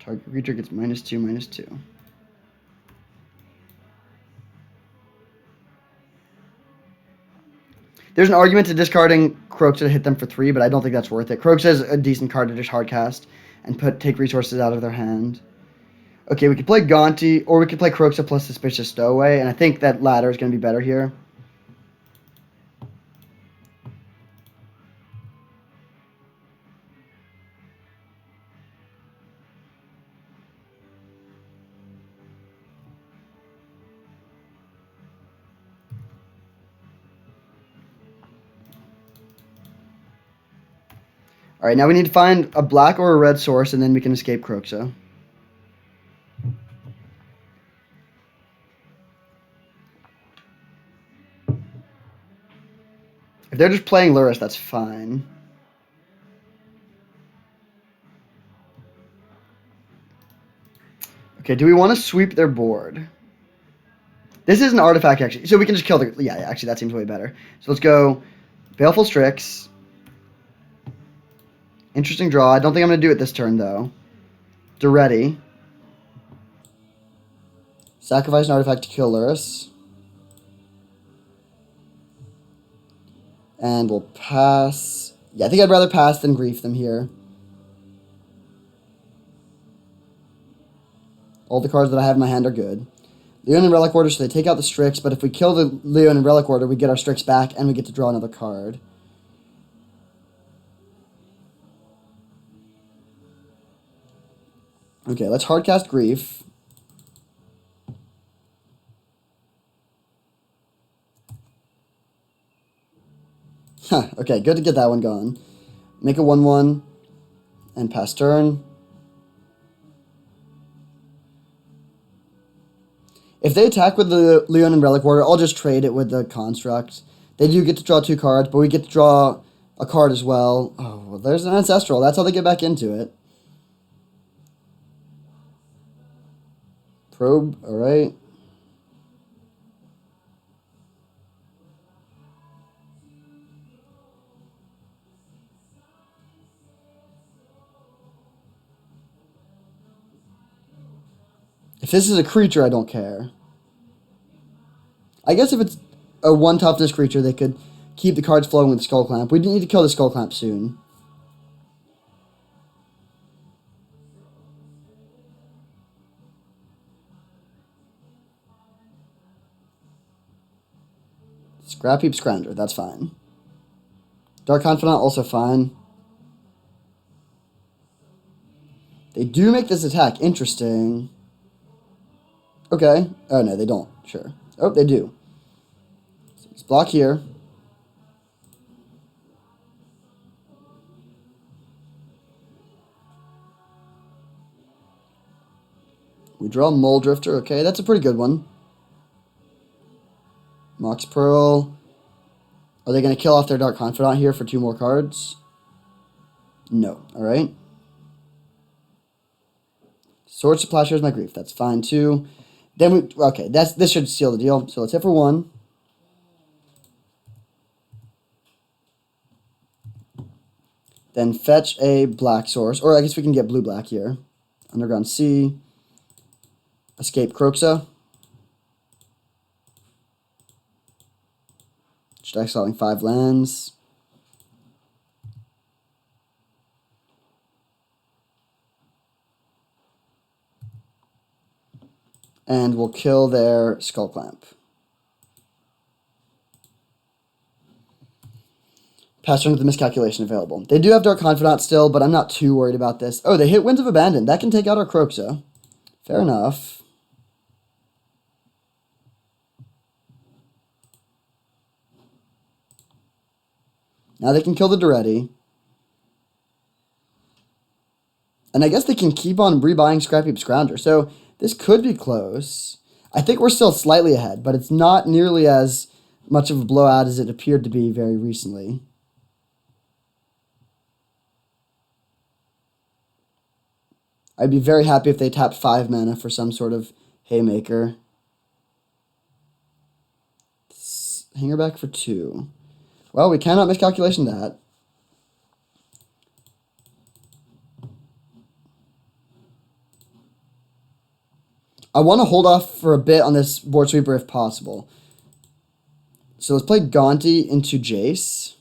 Target creature gets -2, -2. There's an argument to discarding Croxa to hit them for 3, but I don't think that's worth it. Croxa is a decent card to just hardcast and take resources out of their hand. Okay, we could play Gonti, or we could play Croxa plus Suspicious Stowaway, and I think that latter is going to be better here. Alright, now we need to find a black or a red source, and then we can escape Croxa. If they're just playing Lurrus, that's fine. Okay, do we want to sweep their board? This is an artifact, actually. So we can just kill the... Yeah, actually, that seems way better. So let's go Baleful Strix. Interesting draw. I don't think I'm going to do it this turn, though. Duretti. Sacrifice an artifact to kill Lurrus. And we'll pass. Yeah, I think I'd rather pass than grief them here. All the cards that I have in my hand are good. Leon and Relic Order, so they take out the Strix, but if we kill the Leon and Relic Order, we get our Strix back, and we get to draw another card. Okay, let's hardcast Grief. Huh, okay, good to get that one gone. Make a 1/1 and pass turn. If they attack with the Leon and Relic Order, I'll just trade it with the Construct. They do get to draw 2 cards, but we get to draw a card as well. Oh, well, there's an Ancestral. That's how they get back into it. Probe, alright. If this is a creature, I don't care. I guess if it's a 1 toughness creature, they could keep the cards flowing with the Skull Clamp. We need to kill the Skull Clamp soon. Scrap Heap Scrounger, that's fine. Dark Confidant, also fine. They do make this attack. Interesting. Okay. Oh, no, they don't. Sure. Oh, they do. So let's block here. We draw Mole Drifter. Okay, that's a pretty good one. Mox Pearl. Are they going to kill off their Dark Confidant here for 2 more cards? No. Alright. Sword to Plowshares my Grief. That's fine too. Then we... Okay, this should seal the deal. So let's hit for 1. Then fetch a black source. Or I guess we can get blue-black here. Underground Sea. Escape Croxa. Just exiling 5 lands. And we'll kill their Skull Clamp. Pass turn with the miscalculation available. They do have Dark Confidant still, but I'm not too worried about this. Oh, they hit Winds of Abandon. That can take out our Croxa. Fair enough. Now they can kill the Duretti. And I guess they can keep on rebuying Scrap Heap Scrounger. So this could be close. I think we're still slightly ahead, but it's not nearly as much of a blowout as it appeared to be very recently. I'd be very happy if they tapped 5 mana for some sort of Haymaker. Hanger back for 2. Well, we cannot miscalculation that. I want to hold off for a bit on this board sweeper if possible. So let's play Gonti into Jace.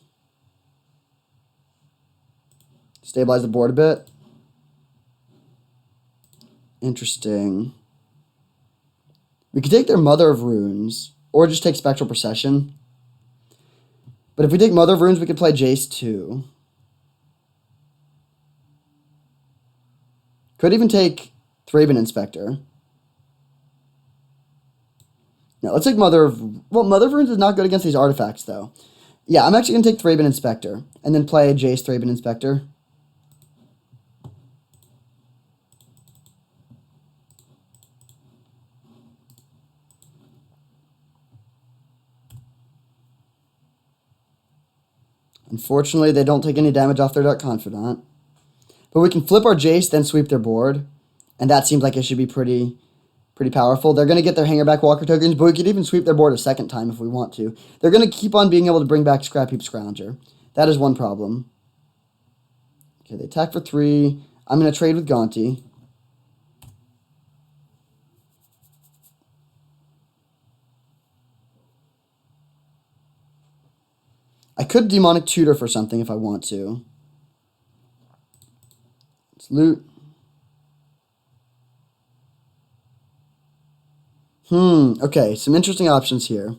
Stabilize the board a bit. Interesting. We could take their Mother of Runes, or just take Spectral Procession. But if we take Mother of Runes, we could play Jace too. Could even take Thraben Inspector. No, let's take Mother of... Well, Mother of Runes is not good against these artifacts, though. Yeah, I'm actually going to take Thraben Inspector, and then play Jace Thraben Inspector. Unfortunately, they don't take any damage off their Dark Confidant. But we can flip our Jace, then sweep their board. And that seems like it should be pretty powerful. They're going to get their Hangerback Walker tokens, but we could even sweep their board a second time if we want to. They're going to keep on being able to bring back Scrap Heap Scrounger. That is one problem. Okay, they attack for 3. I'm going to trade with Gonti. I could Demonic Tutor for something if I want to. Let's loot. Okay, some interesting options here.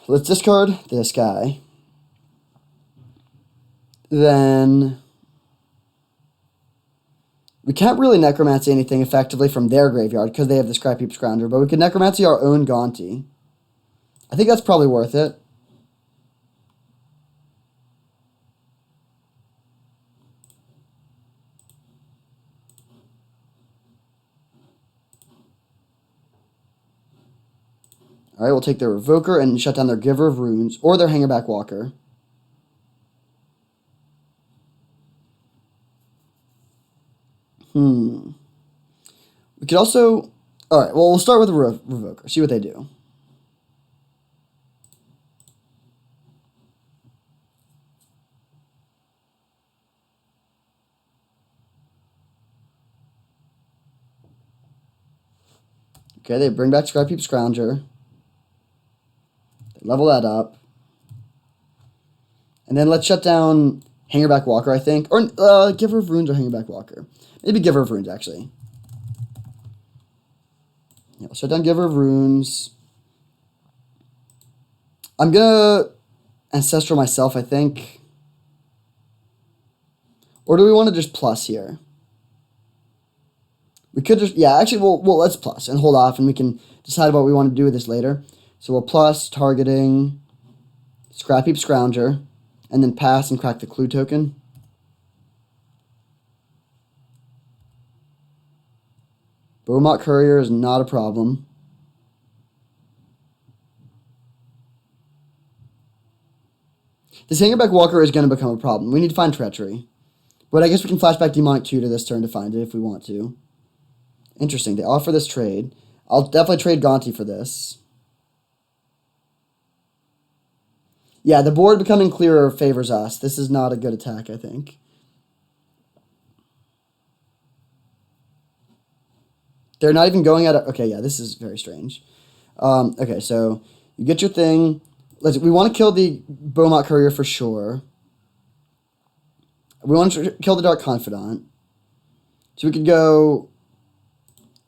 Let's discard this guy. Then we can't really Necromancy anything effectively from their graveyard because they have the Scrap Heap Scrounger, but we could Necromancy our own Gonti. I think that's probably worth it. All right, we'll take their Revoker and shut down their Giver of Runes or their Hangerback Walker. We could also... All right, well, we'll start with the Revoker. See what they do. Okay, they bring back Scrap Heap Scrounger. They level that up. And then let's shut down Hangerback Walker, I think. Or Giver of Runes or Hangerback Walker. Maybe Giver of Runes, actually. Yeah, we'll shut down Giver of Runes. I'm going to Ancestral myself, I think. Or do we want to just plus here? We could just, yeah, actually, well, let's plus and hold off, and we can decide what we want to do with this later. So we'll plus, targeting Scrap Heap Scrounger, and then pass and crack the Clue token. Beaumont Courier is not a problem. This Hangerback Walker is going to become a problem. We need to find Treachery. But I guess we can flashback Demonic Tutor this turn to find it if we want to. Interesting. They offer this trade. I'll definitely trade Gonti for this. Yeah, the board becoming clearer favors us. This is not a good attack, I think. They're not even going at it. Okay, yeah, this is very strange. Okay, so you get your thing. We want to kill the Beaumont Courier for sure. We want to kill the Dark Confidant. So we could go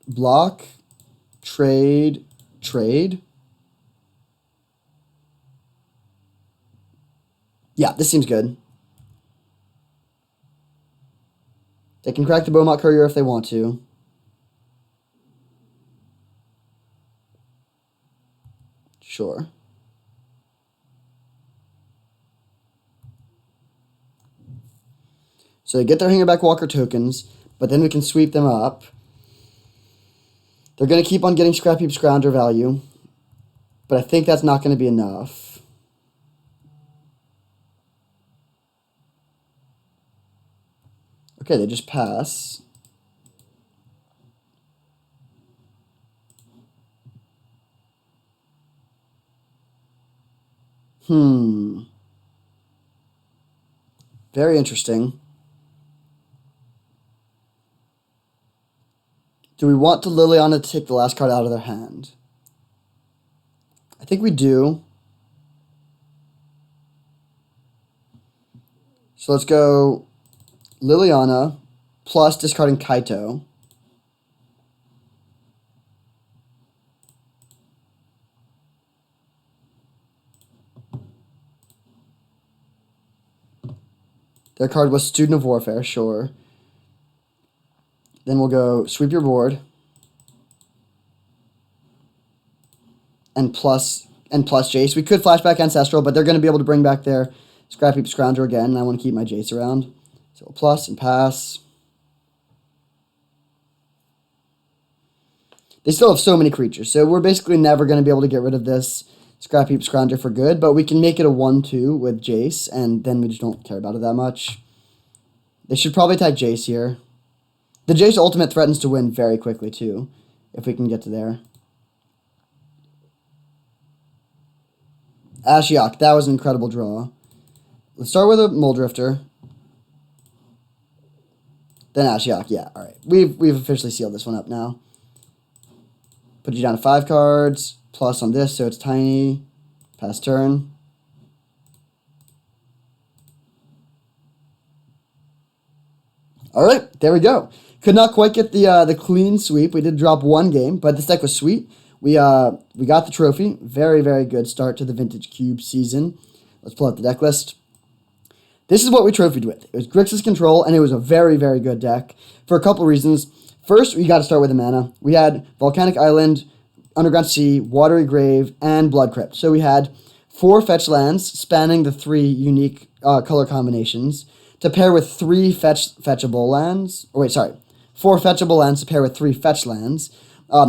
block, trade, trade. Yeah, this seems good. They can crack the Beaumont Courier if they want to. Sure. So they get their Hangerback Walker tokens, but then we can sweep them up. They're going to keep on getting Scrap Heap Scrounger value, but I think that's not going to be enough. Okay, they just pass. Very interesting. Do we want to Liliana to take the last card out of their hand? I think we do. So let's go Liliana plus discarding Kaito. Their card was Student of Warfare, sure. Then we'll go sweep your board. And plus Jace. We could flashback Ancestral, but they're going to be able to bring back their Scrap Heap Scrounger again, and I want to keep my Jace around. So we'll plus and pass. They still have so many creatures, so we're basically never going to be able to get rid of this Scrap Heap Scrounger for good, but we can make it a 1-2 with Jace, and then we just don't care about it that much. They should probably attack Jace here. The Jace ultimate threatens to win very quickly, too, if we can get to there. Ashiok, that was an incredible draw. Let's start with a Muldrifter. Then Ashiok, yeah, alright. We've officially sealed this one up now. Put you down to 5 cards, plus on this, so it's tiny. Pass turn. Alright, there we go. Could not quite get the clean sweep. We did drop one game, but this deck was sweet. We got the trophy. Very, very good start to the Vintage Cube season. Let's pull out the deck list. This is what we trophied with. It was Grixis Control, and it was a very, very good deck for a couple reasons. First, we got to start with the mana. We had Volcanic Island, Underground Sea, Watery Grave, and Blood Crypt. So we had 4 fetch lands spanning the 3 unique color combinations to pair with 3 fetchable lands. 4 fetchable lands to pair with 3 fetch lands,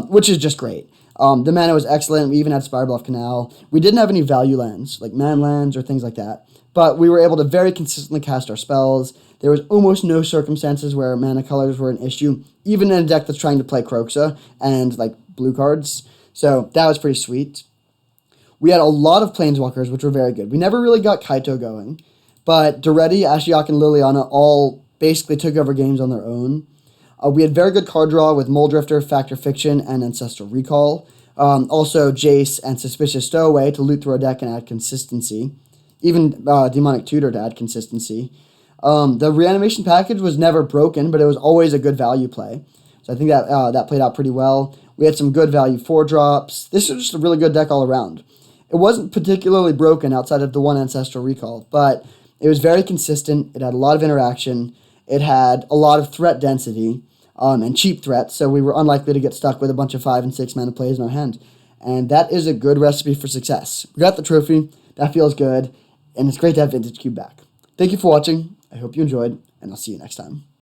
which is just great. The mana was excellent. We even had Spirebluff Canal. We didn't have any value lands, like man lands or things like that. But we were able to very consistently cast our spells. There was almost no circumstances where mana colors were an issue, even in a deck that's trying to play Kroxa and like blue cards. So that was pretty sweet. We had a lot of Planeswalkers, which were very good. We never really got Kaito going, but Duretti, Ashiok, and Liliana all basically took over games on their own. We had very good card draw with Muldrifter, Factor Fiction, and Ancestral Recall. Also Jace and Suspicious Stowaway to loot through our deck and add consistency. Even Demonic Tutor to add consistency. The reanimation package was never broken, but it was always a good value play. So I think that played out pretty well. We had some good value 4-drops. This was just a really good deck all around. It wasn't particularly broken outside of the one Ancestral Recall, but it was very consistent. It had a lot of interaction. It had a lot of threat density and cheap threats, so we were unlikely to get stuck with a bunch of 5 and 6 mana plays in our hand. And that is a good recipe for success. We got the trophy. That feels good. And it's great to have Vintage Cube back. Thank you for watching. I hope you enjoyed, and I'll see you next time.